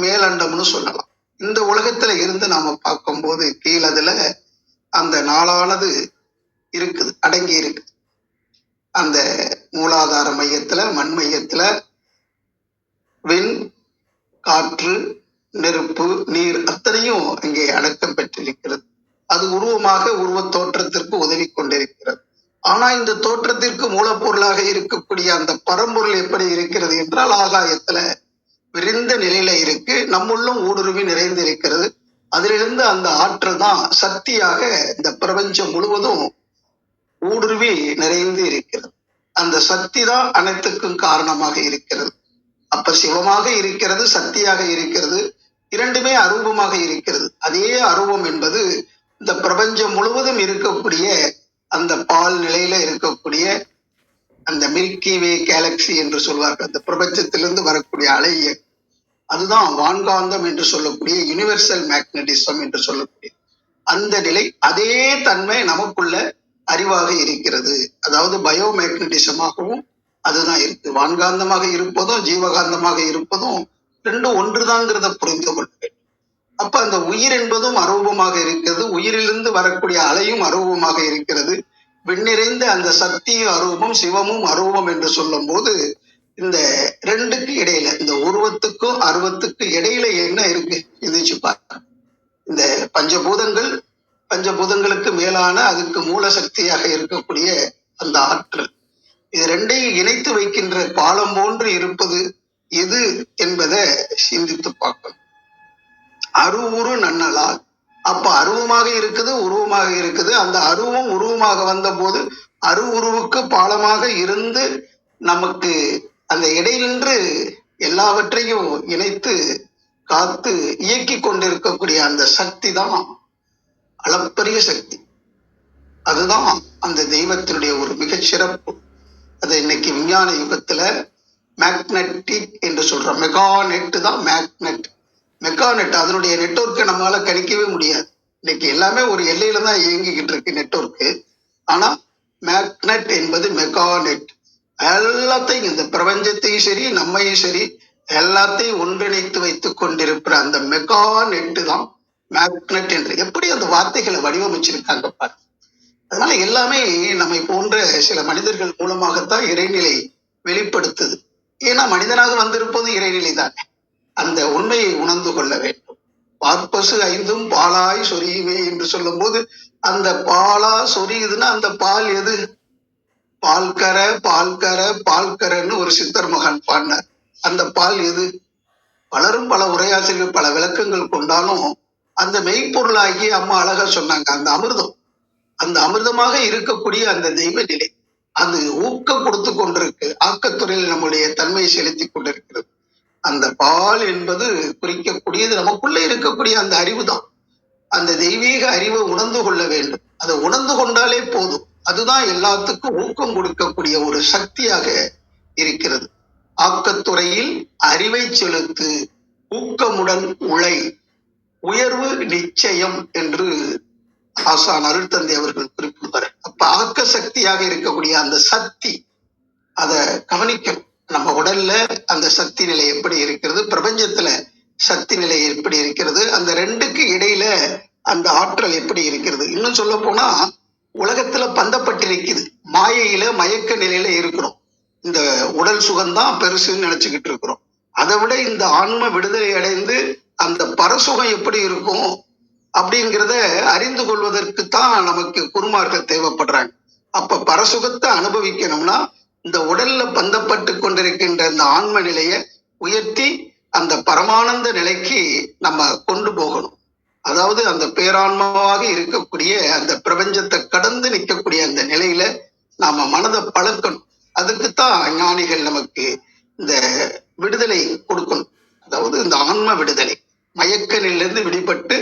மேலண்டம்னு சொல்லலாம். இந்த உலகத்துல இருந்து நாம பார்க்கும்போது கீழதுல அந்த நாளானது இருக்குது, அடங்கி இருக்கு. அந்த மூலாதார மையத்துல மண் மையத்துல விண், காற்று, நெருப்பு, நீர் அத்தனையும் அங்கே அடக்கம் பெற்றிருக்கிறது. அது உருவமாக உருவ தோற்றத்திற்கு உதவி கொண்டிருக்கிறது. ஆனா இந்த தோற்றத்திற்கு மூலப்பொருளாக இருக்கக்கூடிய அந்த பரம்பொருள் எப்படி இருக்கிறது என்றால் ஆகாயத்துல விரிந்த நிலையில இருக்கு, நம்முள்ளும் ஊடுருவி நிறைந்து இருக்கிறது. அதிலிருந்து அந்த ஆற்றல் தான் சக்தியாக இந்த பிரபஞ்சம் முழுவதும் ஊடுருவி நிறைந்து இருக்கிறது. அந்த சக்தி தான் அனைத்துக்கும் காரணமாக இருக்கிறது. அப்ப சிவமாக இருக்கிறது, சக்தியாக இருக்கிறது, இரண்டுமே அரூபமாக இருக்கிறது. அதே அரூபம் என்பது இந்த பிரபஞ்சம் முழுவதும் இருக்கக்கூடிய அந்த பால் நிலையில இருக்கக்கூடிய அந்த மில்கி வே கேலக்சி என்று சொல்வார்கள். அந்த பிரபஞ்சத்திலிருந்து வரக்கூடிய அலை, அதுதான் வான்காந்தம் என்று சொல்லக்கூடிய யுனிவர்சல் மேக்னட்டிசம் என்று சொல்லக்கூடிய அந்த நிலை. அதே தன்மை நமக்குள்ள அறிவாக இருக்கிறது. அதாவது பயோ மேக்னட்டிசமாகவும் அதுதான் இருக்கு. வான்காந்தமாக இருப்பதும் ஜீவகாந்தமாக இருப்பதும் ரெண்டும் ஒன்றுதாங்கிறத புரிந்து கொள்வேன். அப்ப அந்த உயிர் என்பதும் அரூபமாக இருக்கிறது, உயிரிலிருந்து வரக்கூடிய அலையும் அரூபமாக இருக்கிறது. விண்ணிறைந்த அந்த சக்தியும் அரூபம், சிவமும் அரூபம் என்று சொல்லும் போது இந்த ரெண்டுக்கு இடையில, இந்த உருவத்துக்கும் அருவத்துக்கும் இடையில என்ன இருக்கு இதுச்சு பாருங்க. இந்த பஞ்சபூதங்கள், பஞ்சபூதங்களுக்கு மேலான அதுக்கு மூல சக்தியாக இருக்கக்கூடிய அந்த ஆற்றல், இது ரெண்டையும் இணைத்து வைக்கின்ற பாலம் போன்று இருப்பது எது என்பதை சிந்தித்து பார்க்கணும். அருவுரு நன்னலால், அப்ப அருவமாக இருக்குது, உருவமாக இருக்குது. அந்த அருவம் உருவமாக வந்த போது உருவுக்கு பாலமாக இருந்து நமக்கு அந்த இடையினின்று எல்லாவற்றையும் இணைத்து காத்து இயக்கி கொண்டிருக்கக்கூடிய அந்த சக்தி தான் அளப்பரிய சக்தி. அதுதான் அந்த தெய்வத்தினுடைய ஒரு மிகச்சிறப்பு. அது இன்னைக்கு விஞ்ஞான யுகத்துல மேக்னெட்டிக் என்று சொல்ற மெகாநெட் தான் மேக்னெட். மெகாநெட் அதனுடைய நெட்வொர்க்கை நம்மளால கணிக்கவே முடியாது. இன்னைக்கு எல்லாமே ஒரு எல்லையில தான் இயங்கிக்கிட்டு இருக்கு நெட்வொர்க்கு. ஆனா மேக்னெட் என்பது மெகாநெட். எல்லாத்தையும் இந்த பிரபஞ்சத்தையும் சரி நம்மையும் சரி எல்லாத்தையும் ஒன்றிணைத்து வைத்துக் கொண்டிருக்கிற அந்த மெகாநெட் தான் மேக்னெட் என்று எப்படி அந்த வார்த்தைகளை வடிவமைச்சிருக்காங்க பாரு. அதனால எல்லாமே நம்மை போன்ற சில மனிதர்கள் மூலமாகத்தான் இறைநிலை வெளிப்படுத்துது. ஏன்னா மனிதனாக வந்திருப்பது இறைநிலை தானே. அந்த உண்மையை உணர்ந்து கொள்ள வேண்டும். பார்ப்பசு ஐந்தும் பாலாய் சொரியுமே என்று சொல்லும் போது அந்த பாலா சொரியுதுன்னா அந்த பால் எது? பால்கர பால்கர பால்கரன்னு ஒரு சித்தர் மகன் பாடினார். அந்த பால் எது? பலரும் பல உரையாசிரியர்கள் பல விளக்கங்கள் கொண்டாலும் அந்த மெய்ப்பொருளாகி அம்மா அழகா சொன்னாங்க, அந்த அமிர்தம். அந்த அமிர்தமாக இருக்கக்கூடிய அந்த தெய்வ நிலை அது ஊக்கம் கொடுத்து கொண்டிருக்கு. ஆக்கத்துறையில் நம்முடைய தன்மையை செலுத்தி கொண்டிருக்கிறது. அந்த பால் என்பது குறிக்கக்கூடியது நமக்குள்ளே இருக்கக்கூடிய அந்த அறிவு தான். அந்த தெய்வீக அறிவை உணர்ந்து கொள்ள வேண்டும். அதை உணர்ந்து கொண்டாலே போதும். அதுதான் எல்லாத்துக்கும் ஊக்கம் கொடுக்கக்கூடிய ஒரு சக்தியாக இருக்கிறது. ஆக்கத்துறையில் அறிவை செலுத்து, ஊக்கமுடன் உழை, உயர்வு நிச்சயம் என்று ஆசான் அருள் தந்தை அவர்கள் குறிப்பிடுவார். அப்ப ஆக்க சக்தியாக இருக்கக்கூடிய அந்த சக்தி அதை கவனிக்கணும். நம்ம உடல்ல அந்த சக்தி நிலை எப்படி இருக்கிறது, பிரபஞ்சத்துல சக்தி நிலை எப்படி இருக்கிறது, அந்த ரெண்டுக்கு இடையில அந்த ஆற்றல் எப்படி இருக்கிறது. இன்னும் சொல்ல போனா உலகத்துல பந்தப்பட்டிருக்குது, மாயையில மயக்க நிலையில இருக்கிறோம். இந்த உடல் சுகம்தான் பெருசுன்னு நினைச்சுக்கிட்டு இருக்கிறோம். அதை விட இந்த ஆன்ம விடுதலை அடைந்து அந்த பரசுகம் எப்படி இருக்கும் அப்படிங்கிறத அறிந்து கொள்வதற்கு தான் நமக்கு குருமார்கள் தேவைப்படுறாங்க. அப்ப பரசுகத்தை அனுபவிக்கணும்னா இந்த உடல்ல பந்தப்பட்டு கொண்டிருக்கின்ற இந்த ஆன்ம நிலையை உயர்த்தி அந்த பரமானந்த நிலைக்கு நம்ம கொண்டு போகணும். அதாவது அந்த பேரான்மாவாக இருக்கக்கூடிய அந்த பிரபஞ்சத்தை கடந்து நிற்கக்கூடிய அந்த நிலையில நாம மனதை பழக்கணும். அதுக்குத்தான் ஞானிகள் நமக்கு இந்த விடுதலை கொடுக்கணும். அதாவது இந்த ஆன்ம விடுதலை, மயக்க நிலையிலிருந்து விடுபட்டு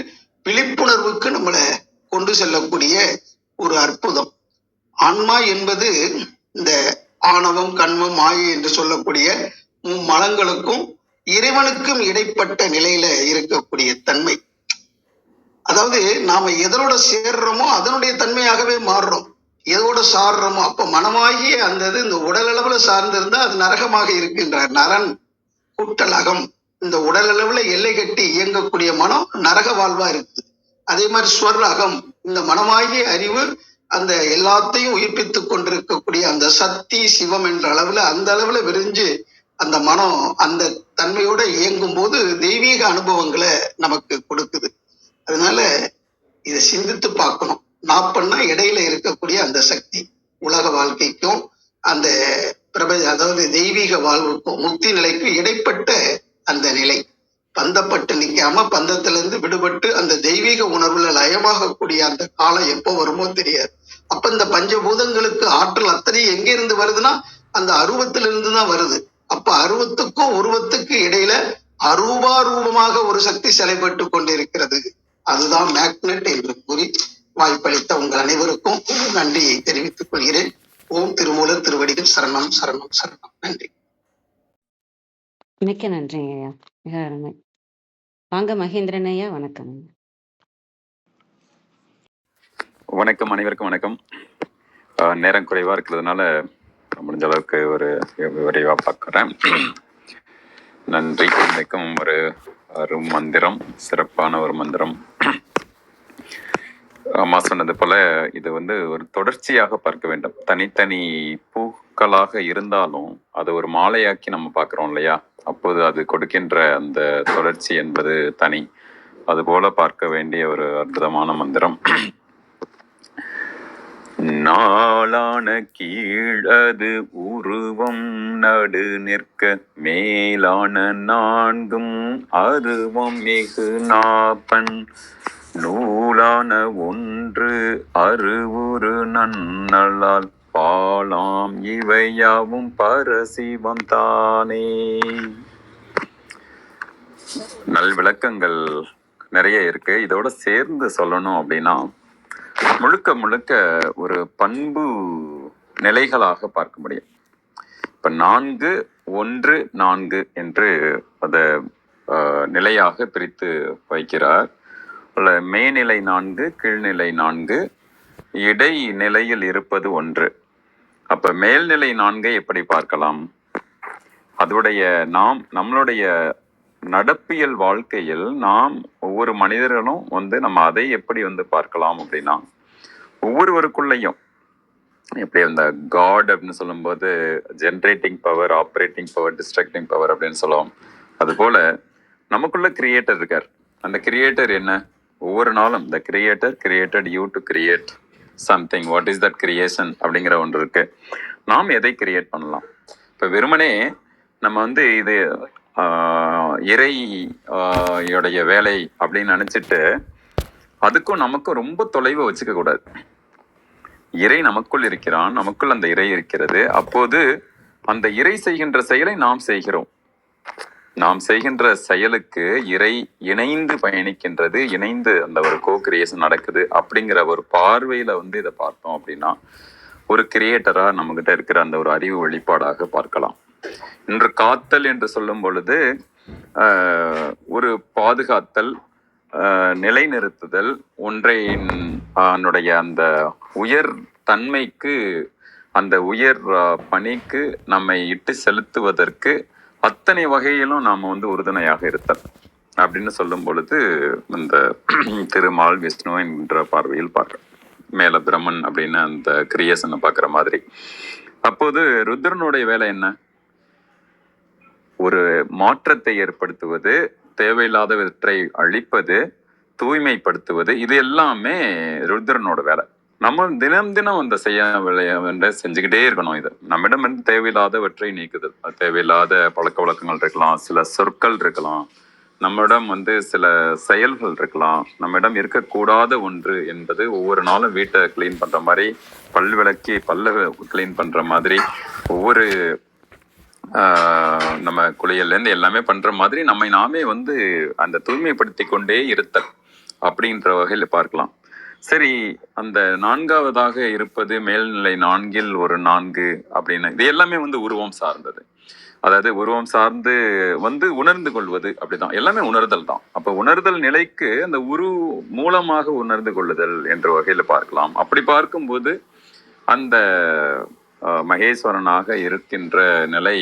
விழிப்புணர்வுக்கு நம்மளை கொண்டு செல்லக்கூடிய ஒரு அற்புதம். ஆன்மா என்பது இந்த ஆணவம் கண்மம் மாயை என்று சொல்லக்கூடிய மலங்களுக்கும் இறைவனுக்கும் இடைப்பட்ட நிலையில இருக்கக்கூடிய தன்மை. அதாவது நாம எதனோட சேர்றோமோ அதனுடைய தன்மையாகவே மாறுறோம். எதோட சாடுறோமோ அப்ப மனமாகிய அந்த இந்த உடல் அளவுல சார்ந்திருந்தா அது நரகமாக இருக்கின்றார். நரன் கூட்டல் அகம். இந்த உடல் அளவுல எல்லை கட்டி இயங்கக்கூடிய மனம் நரக வாழ்வா இருக்குது. அதே மாதிரி ஸ்வர் அகம், இந்த மனமாகிய அறிவு அந்த எல்லாத்தையும் உயிர்ப்பித்துக் கொண்டிருக்கக்கூடிய அந்த சக்தி சிவம் என்ற அளவுல அந்த அளவுல விரிஞ்சு அந்த மனம் அந்த தன்மையோட இயங்கும் போது தெய்வீக அனுபவங்களை நமக்கு கொடுக்குது. அதனால இதை சிந்தித்து பார்க்கணும். நாப்பன்னா இடையில இருக்கக்கூடிய அந்த சக்தி உலக வாழ்க்கைக்கும் அந்த அதாவது தெய்வீக வாழ்வுக்கும் முக்தி நிலைக்கும் இடைப்பட்ட அந்த நிலை. பந்தப்பட்டு நிக்காம பந்தத்திலிருந்து விடுபட்டு அந்த தெய்வீக உணர்வுல லயமாகக்கூடிய அந்த காலம் எப்போ வருமோ தெரியாது. அப்ப இந்த பஞ்சபூதங்களுக்கு ஆற்றல் அத்தனை எங்க இருந்து வருதுன்னா அந்த அருவத்திலிருந்து தான் வருது. அப்ப அருவத்துக்கும் உருவத்துக்கு இடையில அரூபாரூபமாக ஒரு சக்தி செயல்பட்டு கொண்டிருக்கிறது. அதுதான் மேக்னெட் என்று கூறி வாய்ப்பளித்த உங்கள் அனைவருக்கும் நன்றியை தெரிவித்துக் கொள்கிறேன். ஓம் திருமூலர் திருவடிகள் சரணம் சரணம் சரணம். நன்றி.
மிக்க நன்றிங்க ஐயா, மிக அருமை. வாங்க மகேந்திரன் ஐயா, வணக்கம்.
வணக்கம், அனைவருக்கும் வணக்கம். நேரம் குறைவா இருக்கிறதுனால முடிஞ்ச அளவுக்கு ஒரு விரைவா பார்க்குறேன். நன்றி. இன்றைக்கும் ஒரு மந்திரம், சிறப்பான ஒரு மந்திரம். அம்மா சொன்னது போல இது ஒரு தொடர்ச்சியாக பார்க்க வேண்டும். தனித்தனி பூக்களாக இருந்தாலும் அது ஒரு மாலையாக்கி நம்ம பார்க்கிறோம் இல்லையா? அப்போது அது கொடுக்கின்ற அந்த தொடர்ச்சி என்பது தனி. அது போல பார்க்க வேண்டிய ஒரு அற்புதமான மந்திரம். நாளான கீழது உருவம் நடு நிற்க மேலான நான்கும் அருவம் மிகு நாப்பன் நூலான ஒன்று அருவுரு நன்னலால் பாலாம் இவையாவும் பரசிவம் தானே. நல் விளக்கங்கள் நிறைய இருக்கு. இதோட சேர்ந்து சொல்லணும் அப்படின்னா முழுக்க முழுக்க ஒரு பண்பு நிலைகளாக பார்க்க முடியும். இப்ப 4, 1, 4 என்று அதை நிலையாக பிரித்து வைக்கிறார். மேல்நிலை 4, கீழ்நிலை 4, இடைநிலையில் இருப்பது 1. அப்ப மேல்நிலை 4 எப்படி பார்க்கலாம்? அதோடைய நம்மளுடைய நடப்பியல் வாழ்க்கையில் நாம் ஒவ்வொரு மனிதர்களும் நம்ம அதை எப்படி பார்க்கலாம் அப்படின்னா, ஒவ்வொருவருக்குள்ளையும் எப்படி அந்த காட் அப்படின்னு சொல்லும்போது generating power, operating power, destructing power அப்படின்னு சொல்லுவோம். அது போல நமக்குள்ள கிரியேட்டர் இருக்கார். அந்த கிரியேட்டர் என்ன? ஒவ்வொரு நாளும் த creator created you to create something. What is that creation அப்படிங்கிற ஒன்று இருக்கு. நாம் எதை கிரியேட் பண்ணலாம்? இப்ப வெறுமனே நம்ம இது இறையோடைய வேலை அப்படின்னு நினைச்சிட்டு அதுக்கும் நமக்கும் ரொம்ப தொலைவை வச்சுக்க கூடாது. இறை நமக்குள் இருக்கிறான், நமக்குள் அந்த இறை இருக்கிறது. அப்போது அந்த இறை செய்கின்ற செயலை நாம் செய்கிறோம். நாம் செய்கின்ற செயலுக்கு இறை இணைந்து பயணிக்கின்றது, இணைந்து அந்த ஒரு கோ கிரியேஷன் நடக்குது அப்படிங்கிற ஒரு பார்வையில இதை பார்த்தோம் அப்படின்னா ஒரு கிரியேட்டரா நம்ம கிட்ட இருக்கிற அந்த ஒரு அறிவு வெளிப்பாடாக பார்க்கலாம். இன்று காத்தல் என்று சொல்லும் பொழுது ஒரு பாதுகாத்தல், நிலைநிறுத்துதல், ஒன்றைய அந்த உயர் தன்மைக்கு, அந்த உயர் பணிக்கு நம்மை இட்டு செலுத்துவதற்கு அத்தனை வகையிலும் நாம உறுதுணையாக இருத்தல் அப்படின்னு சொல்லும் பொழுது இந்த திருமால் விஷ்ணு என்ற பார்வையில் பார்க்க மேல பிரம்மன் அப்படின்னு அந்த கிரியேஷனை பார்க்குற மாதிரி. அப்போது ருத்ரனுடைய வேலை என்ன? ஒரு மாற்றத்தை ஏற்படுத்துவது, தேவையில்லாதவற்றை அழிப்பது, தூய்மைப்படுத்துவது, இது எல்லாமே ருத்ரனோட வேலை. நம்ம தினம் தினம் அந்த செஞ்சுக்கிட்டே இருக்கணும். இது நம்மிடம் தேவையில்லாதவற்றை நீக்குதல். தேவையில்லாத பழக்க வழக்கங்கள் இருக்கலாம், சில சொற்கள் இருக்கலாம், நம்மிடம் சில செயல்கள் இருக்கலாம், நம்மிடம் இருக்கக்கூடாத ஒன்று என்பது ஒவ்வொரு நாளும் வீட்டை கிளீன் பண்ற மாதிரி, பல் விளக்கி கிளீன் பண்ற மாதிரி, ஒவ்வொரு நம்ம குளியல்லேருந்து எல்லாமே பண்ற மாதிரி நம்மை நாமே அந்த தூய்மைப்படுத்தி கொண்டே இருத்தல் அப்படின்ற வகையில் பார்க்கலாம். சரி, அந்த 4ஆவதாக இருப்பது மேல்நிலை 4ல் ஒரு 4 அப்படின்னு இது எல்லாமே உருவம் சார்ந்தது. அதாவது உருவம் சார்ந்து உணர்ந்து கொள்வது, அப்படிதான் எல்லாமே உணர்தல் தான். அப்ப உணர்தல் நிலைக்கு அந்த மூலமாக உணர்ந்து கொள்ளுதல் என்ற வகையில பார்க்கலாம். அப்படி பார்க்கும்போது அந்த மகேஸ்வரனாக இருக்கின்ற நிலை,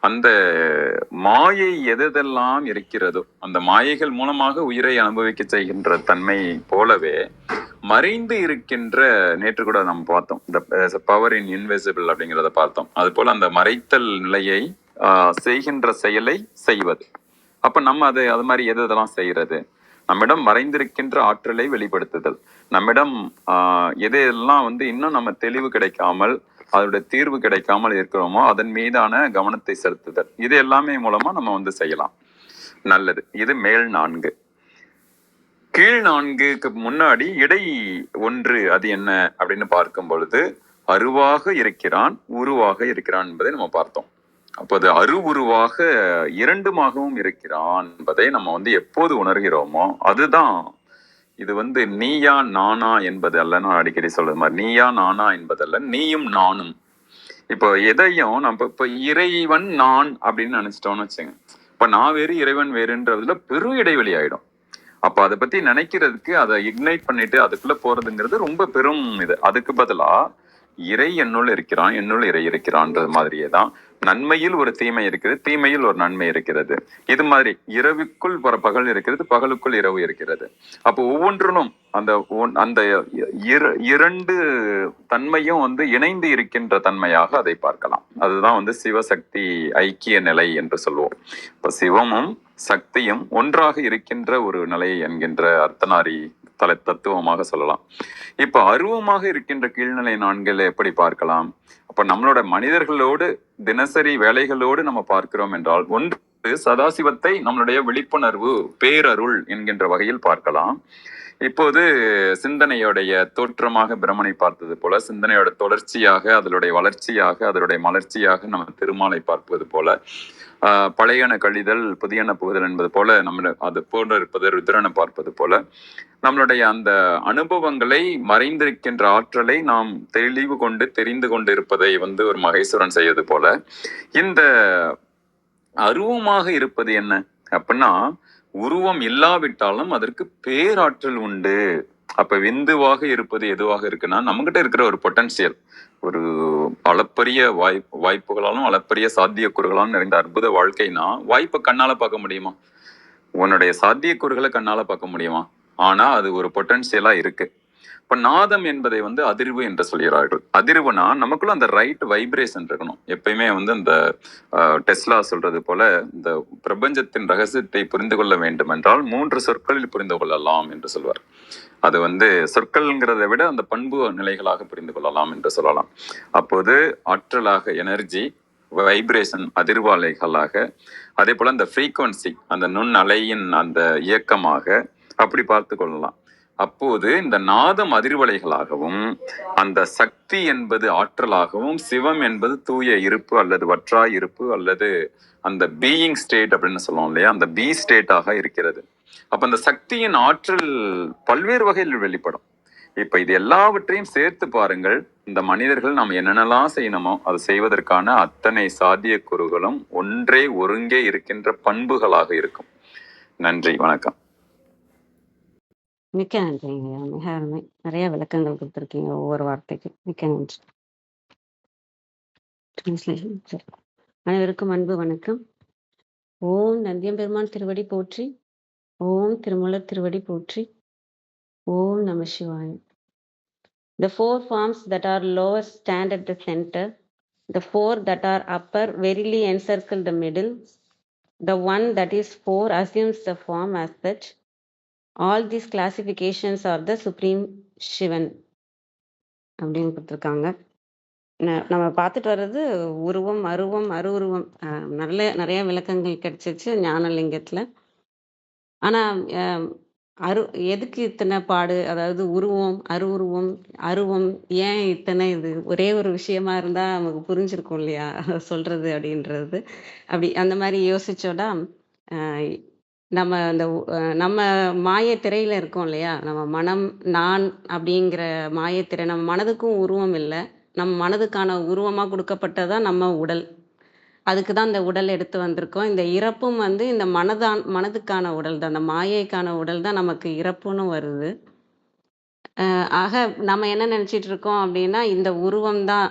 அந்த மாயை எதெல்லாம் இருக்கிறதோ அந்த மாயைகள் மூலமாக உயிரை அனுபவிக்க செய்கின்ற தன்மை போலவே மறைந்து இருக்கின்ற, நேற்று கூட நம்ம பார்த்தோம் இந்த பவர் இன் இன்விசிபிள் அப்படிங்கிறத பார்த்தோம். அது போல அந்த மறைத்தல் நிலையை செய்கின்ற செயலை செய்வது. அப்ப நம்ம அது மாதிரி எதெல்லாம் செய்யறது? நம்மிடம் மறைந்திருக்கின்ற ஆற்றலை வெளிப்படுத்துதல், நம்மிடம் எதெல்லாம் இன்னும் நம்ம தெளிவு கிடைக்காமல், அதோடைய தீர்வு கிடைக்காமல் இருக்கிறோமோ அதன் மீதான கவனத்தை செலுத்துதல், இது எல்லாமே மூலமா நம்ம செய்யலாம். நல்லது. இது மேல் 4. கீழ் 4க்கு முன்னாடி இடை 1 அது என்ன அப்படின்னு பார்க்கும் பொழுது அருவாக இருக்கிறான், உருவாக இருக்கிறான் என்பதை நம்ம பார்த்தோம். அப்போது அருவுருவாக இரண்டுமாகவும் இருக்கிறான் என்பதை நம்ம எப்போது உணர்கிறோமோ அதுதான் இது நீயா நானா என்பது அல்ல. நான் அடிக்கடி சொல்றது மாதிரி நீயா நானா என்பதல்ல, நீயும் நானும். இப்போ எதையும் நம்ம இப்ப இறைவன் நான் அப்படின்னு நினைச்சிட்டோம்னு வச்சுங்க, இப்ப நான் வேறு இறைவன் வேறுன்றதுல பெரும் இடைவெளி ஆயிடும். அப்ப அதை பத்தி நினைக்கிறதுக்கு, அதை இக்னைட் பண்ணிட்டு அதுக்குள்ள போறதுங்கிறது ரொம்ப பெரும் இது. அதுக்கு பதிலா இறை என்னுள் இருக்கிறான், என்னுள் இறை இருக்கிறான்றது மாதிரியே தான் நன்மையில் ஒரு தீமை இருக்கிறது, தீமையில் ஒரு நன்மை இருக்கிறது. இது மாதிரி இரவுக்குள் பகல் இருக்கிறது, பகலுக்குள் இரவு இருக்கிறது. அப்போ ஒவ்வொன்றும் அந்த இரண்டு தன்மையும் இணைந்து இருக்கின்ற தன்மையாக அதை பார்க்கலாம். அதுதான் சிவசக்தி ஐக்கிய நிலை என்று சொல்லுவோம். இப்ப சிவமும் சக்தியும் ஒன்றாக இருக்கின்ற ஒரு நிலை என்கின்ற அர்த்தநாரி தத்துவமாக சொல்லலாம். இப்ப அருவமாக இருக்கின்ற கீழ்நிலை 4 எப்படி பார்க்கலாம்? அப்ப நம்மளோட மனிதர்களோடு தினசரி வேலைகளோடு நம்ம பார்க்கிறோம் என்றால், ஒன்று சதாசிவத்தை நம்மளுடைய விழிப்புணர்வு பேரருள் என்கின்ற வகையில் பார்க்கலாம். இப்போது சிந்தனையோடைய தோற்றமாக பிரமனை பார்த்தது போல, சிந்தனையோட தொடர்ச்சியாக, அதனுடைய வளர்ச்சியாக, அதனுடைய மலர்ச்சியாக நம்ம திருமாலை பார்ப்பது போல, பழையன கழிதல் புதியன புகுதல் என்பது போல நம்ம அது போன்று இருப்பது ருத்ரனை பார்ப்பது போல, நம்மளுடைய அந்த அனுபவங்களை மறைந்திருக்கின்ற ஆற்றலை நாம் தெளிவு கொண்டு தெரிந்து கொண்டு இருப்பதை ஒரு மகேஸ்வரன் செய்வது போல, இந்த அருவமாக இருப்பது என்ன அப்படின்னா, உருவம் இல்லாவிட்டாலும் அதற்கு பேராற்றல் உண்டு. அப்ப விந்துவாக இருப்பது எதுவாக இருக்குன்னா, நம்மகிட்ட இருக்கிற ஒரு பொட்டன்சியல், ஒரு அளப்பரிய வாய்ப்புகளாலும் அளப்பரிய சாத்தியக்கூறுகளாலும் நிறைந்த அற்புத வாழ்க்கைனா, வாய்ப்பை கண்ணால பார்க்க முடியுமா? உன்னுடைய சாத்தியக்கூறுகளை கண்ணால பார்க்க முடியுமா? ஆனா அது ஒரு பொட்டன்சியலா இருக்கு. இப்ப நாதம் என்பதை அதிர்வு என்று சொல்கிறார்கள். அதிர்வுனா நமக்குள்ள அந்த ரைட் வைப்ரேஷன் இருக்கணும். எப்பயுமே இந்த டெஸ்லா சொல்றது போல, இந்த பிரபஞ்சத்தின் ரகசியத்தை புரிந்து கொள்ள வேண்டும் என்றால் 3 சொற்களில் புரிந்து கொள்ளலாம் என்று சொல்வார். அது சொற்கள்ங்கிறத விட அந்த பண்பு நிலைகளாக புரிந்து கொள்ளலாம் என்று சொல்லலாம். அப்போது ஆற்றலாக எனர்ஜி, வைப்ரேஷன் அதிர்வலைகளாக, அதே போல அந்த ஃப்ரீக்வன்சி அந்த நுண் அலையின் அந்த இயக்கமாக அப்படி பார்த்து கொள்ளலாம். அப்போது இந்த நாதம் அதிர்வலைகளாகவும், அந்த சக்தி என்பது ஆற்றலாகவும், சிவம் என்பது தூய இருப்பு அல்லது வற்றாய் இருப்பு அல்லது அந்த பீயிங் ஸ்டேட் அப்படின்னு சொல்லுவோம் இல்லையா, அந்த பி ஸ்டேட்டாக இருக்கிறது. அப்ப அந்த சக்தியின் ஆற்றல் பல்வேறு வகையில் வெளிப்படும். இப்ப இது எல்லாவற்றையும் சேர்த்து பாருங்கள், இந்த மனிதர்கள் நாம் என்னென்னலாம் செய்யணுமோ அது செய்வதற்கான அத்தனை சாத்தியக்கூறுகளும் ஒன்றே ஒருங்கே இருக்கின்ற பண்புகளாக இருக்கும். நன்றி, வணக்கம்.
மிக்க நன்றிங்க ஐயா. மிக அருமை. நிறைய விளக்கங்கள் கொடுத்துருக்கீங்க ஒவ்வொரு வார்த்தைக்கும். மிக்க நன்றி. டிரான்ஸ்லேஷன் சரி. அனைவருக்கும் அன்பு வணக்கம். ஓம் நந்தியம்பெருமான் திருவடி போற்றி. ஓம் திருமூலர் திருவடி போற்றி. ஓம் நம சிவாய. The 4 forms that are lower stand at the center. The 4 that are upper verily encircle the middle. The one that is 4 assumes the form as such. All these classifications are the supreme Shivan அப்படின்னு கொடுத்துருக்காங்க. நம்ம பார்த்துட்டு வர்றது உருவம், அருவம், அருவுருவம். நிறைய விளக்கங்கள் கிடைச்சிச்சு ஞானலிங்கத்தில். ஆனால் எதுக்கு இத்தனை பாடு? அதாவது உருவம், அருவுருவம், அருவம் ஏன் இத்தனை இது? ஒரே ஒரு விஷயமா இருந்தால் நமக்கு புரிஞ்சிருக்கும் இல்லையா சொல்றது அப்படின்றது. அப்படி அந்த மாதிரி யோசிச்சோன்னா நம்ம மாயத்திரையில இருக்கோம் இல்லையா, நம்ம மனம் நான் அப்படிங்கிற மாயத்திரை. நம்ம மனதுக்கும் உருவம் இல்லை. நம்ம மனதுக்கான உருவமாக கொடுக்கப்பட்டதான் நம்ம உடல். அதுக்கு தான் இந்த உடல் எடுத்து வந்திருக்கோம். இந்த இறப்பும் இந்த மனதுக்கான உடல் தான், அந்த மாயைக்கான உடல் தான் நமக்கு இறப்புன்னு வருது. ஆக நம்ம என்ன நினச்சிட்டு இருக்கோம் அப்படின்னா, இந்த உருவம் தான்,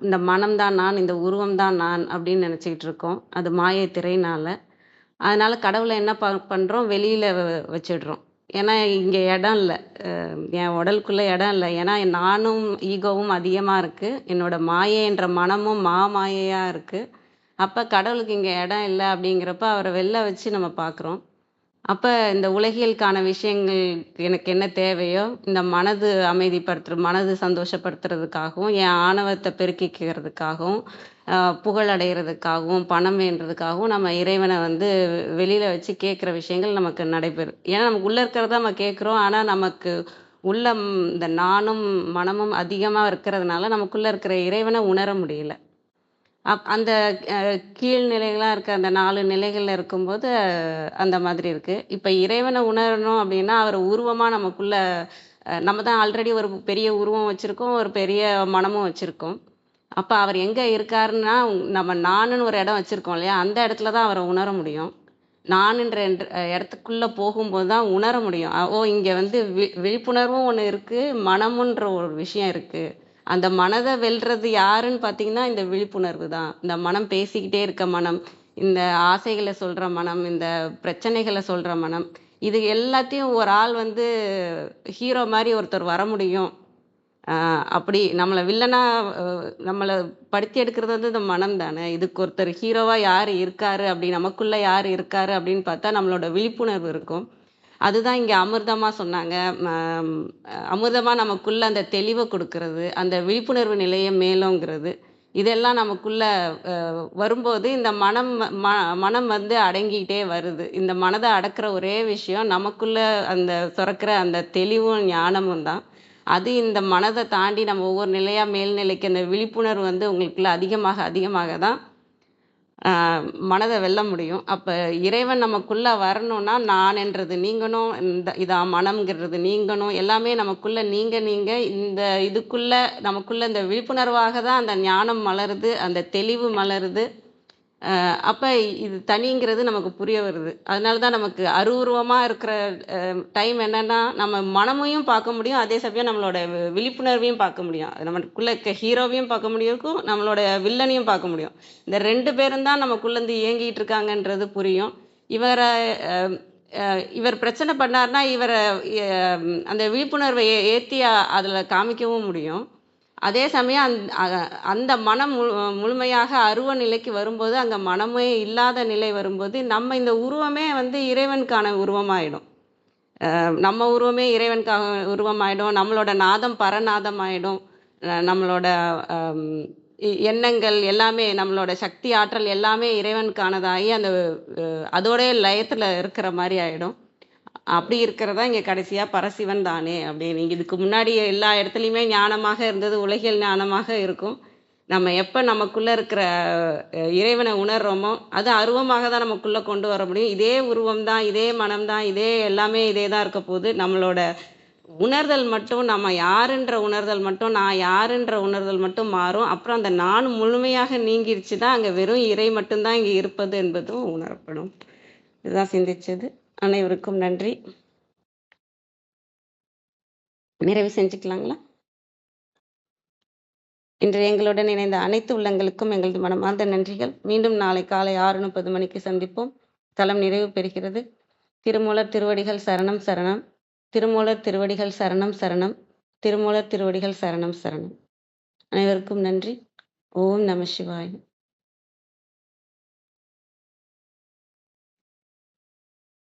இந்த மனம் தான் நான், இந்த உருவம் தான் நான் அப்படின்னு நினச்சிக்கிட்டு இருக்கோம். அது மாயத்திரையினால. அதனால கடவுளை என்ன பண்ணுறோம், வெளியில் வச்சிடுறோம். ஏன்னா இங்கே இடம் இல்லை, என் உடலுக்குள்ளே இடம் இல்லை. ஏன்னா நானும் ஈகோவும் அதிகமாக இருக்குது, என்னோட மாயை என்ற மனமும் மாயையாக இருக்குது. அப்போ கடவுளுக்கு இங்கே இடம் இல்லை. அப்படிங்கிறப்ப அவரை வெளில வச்சு நம்ம பார்க்குறோம். அப்போ இந்த உலகியலுக்கான விஷயங்கள் எனக்கு என்ன தேவையோ, இந்த மனது மனது சந்தோஷப்படுத்துறதுக்காகவும், என் ஆணவத்தை பெருக்கிக்கிறதுக்காகவும், புகழடைகிறதுக்காகவும், பணம் வேண்டுறதுக்காகவும் நம்ம இறைவனை வெளியில் வச்சு கேட்குற விஷயங்கள் நமக்கு நடைபெறும். ஏன்னா நமக்கு உள்ளே இருக்கிறத நம்ம கேட்குறோம். ஆனால் நமக்கு உள்ள இந்த நானும் மனமும் அதிகமாக இருக்கிறதுனால நமக்குள்ளே இருக்கிற இறைவனை உணர முடியல. அந்த கீழ்நிலைகளாக இருக்க அந்த 4 நிலைகளில் இருக்கும்போது அந்த மாதிரி இருக்குது. இப்போ இறைவனை உணரணும் அப்படின்னா அவர் உருவமாக நமக்குள்ள, நம்ம தான் ஆல்ரெடி ஒரு பெரிய உருவம் வச்சுருக்கோம், ஒரு பெரிய மனமும் வச்சுருக்கோம். அப்போ அவர் எங்கே இருக்காருன்னா, நம்ம நானுன்னு ஒரு இடம் வச்சுருக்கோம் இல்லையா, அந்த இடத்துல தான் அவரை உணர முடியும். நானுன்ற இடத்துக்குள்ளே போகும்போது தான் உணர முடியும். இங்கே விழிப்புணர்வும் ஒன்று இருக்குது, மனமுன்ற ஒரு விஷயம் இருக்குது. அந்த மனதை வெல்றது யாருன்னு பார்த்தீங்கன்னா இந்த விழிப்புணர்வு தான். இந்த மனம் பேசிக்கிட்டே இருக்க மனம், இந்த ஆசைகளை சொல்கிற மனம், இந்த பிரச்சனைகளை சொல்கிற மனம், இது எல்லாத்தையும் ஒரு ஆள் ஹீரோ மாதிரி ஒருத்தர் வர முடியும். அப்படி நம்மளை வில்லனா நம்மளை படுத்தி எடுக்கிறது இந்த மனம் தானே. இதுக்கு ஒருத்தர் ஹீரோவாக யார் இருக்காரு, அப்படி நமக்குள்ளே யார் இருக்காரு அப்படின்னு பார்த்தா நம்மளோட விழிப்புணர்வு இருக்கும். அதுதான் இங்கே அமிர்தமாக சொன்னாங்க. அமிர்தமாக நமக்குள்ள அந்த தெளிவை கொடுக்கறது, அந்த விழிப்புணர்வு நிலையை மேலோங்கிறது. இதெல்லாம் நமக்குள்ள வரும்போது இந்த மனம் வந்து அடங்கிக்கிட்டே வருது. இந்த மனதை அடக்குற ஒரே விஷயம் நமக்குள்ள அந்த சுரக்கிற அந்த தெளிவும் ஞானமும் தான். அது இந்த மனதை தாண்டி நம்ம ஒவ்வொரு நிலையா மேல்நிலைக்கு அந்த விழிப்புணர்வு வந்து உங்களுக்குள்ள அதிகமாக அதிகமாக தான் மனதை வெல்ல முடியும். அப்போ இறைவன் நமக்குள்ள வரணும்னா நான்ன்றது நீங்கணும், இதான் மனம்ங்கிறது நீங்கணும், எல்லாமே நமக்குள்ள நீங்க இந்த இதுக்குள்ள நமக்குள்ள இந்த விழிப்புணர்வாக தான் அந்த ஞானம் மலருது, அந்த தெளிவு மலருது. அப்போ இது தனிங்கிறது நமக்கு புரிய வருது. அதனால தான் நமக்கு அருவுருவமாக இருக்கிற டைம் என்னன்னா நம்ம மனமையும் பார்க்க முடியும், அதே சமயம் நம்மளோட விழிப்புணர்வையும் பார்க்க முடியும். நமக்குள்ள இருக்க ஹீரோவையும் பார்க்க முடியும், நம்மளோட வில்லனையும் பார்க்க முடியும். இந்த 2 பேரும் தான் நமக்குள்ளேருந்து இயங்கிட்டு இருக்காங்கன்றது புரியும். இவர் பிரச்சனை பண்ணார்னா இவரை அந்த விழிப்புணர்வை ஏற்றி அதில் காமிக்கவும் முடியும். அதே சமயம் அந்த மனம் முழுமையாக அருவ நிலைக்கு வரும்போது, அங்கே மனமே இல்லாத நிலை வரும்போது நம்ம இந்த உருவமே வந்து இறைவனுக்கான உருவமாயிடும். நம்ம உருவமே இறைவனுக்காக உருவமாயிடும். நம்மளோட நாதம் பரநாதம் ஆயிடும். நம்மளோட எண்ணங்கள் எல்லாமே, நம்மளோட சக்தி ஆற்றல் எல்லாமே இறைவனுக்கானதாகி அந்த அதோடைய லயத்தில் இருக்கிற மாதிரி ஆயிடும். அப்படி இருக்கிறதா இங்கே கடைசியாக பரசிவன் தானே அப்படின்னு. இதுக்கு முன்னாடி எல்லா இடத்துலையுமே ஞானமாக இருந்தது, உலகியல் ஞானமாக இருக்கும். நம்ம எப்போ நமக்குள்ளே இருக்கிற இறைவனை உணர்றோமோ அது அருவமாக தான் நமக்குள்ளே கொண்டு வர முடியும். இதே உருவம் தான், இதே மனம் தான், இதே எல்லாமே இதே தான் இருக்க போகுது. நம்மளோட உணர்தல் மட்டும், நம்ம யாருன்ற உணர்தல் மட்டும், நான் யாருன்ற உணர்தல் மட்டும் மாறும். அப்புறம் அந்த நான் முழுமையாக நீங்கிருச்சு தான் அங்கே வெறும் இறை மட்டும்தான் இங்கே இருப்பது என்பதும் உணரப்படும். இதுதான் சிந்திச்சது. அனைவருக்கும் நன்றி. நிறைவு செஞ்சுக்கலாங்களா? இன்று எங்களுடன் இணைந்த அனைத்து உள்ளங்களுக்கும் எங்களது மனமார்ந்த நன்றிகள். மீண்டும் நாளை காலை 6:30 மணிக்கு சந்திப்போம். தலம் நிறைவு பெறுகிறது. திருமூலர் திருவடிகள் சரணம் சரணம். திருமூலர் திருவடிகள் சரணம் சரணம். திருமூலர் திருவடிகள் சரணம் சரணம். அனைவருக்கும் நன்றி. ஓம் நம சிவாய.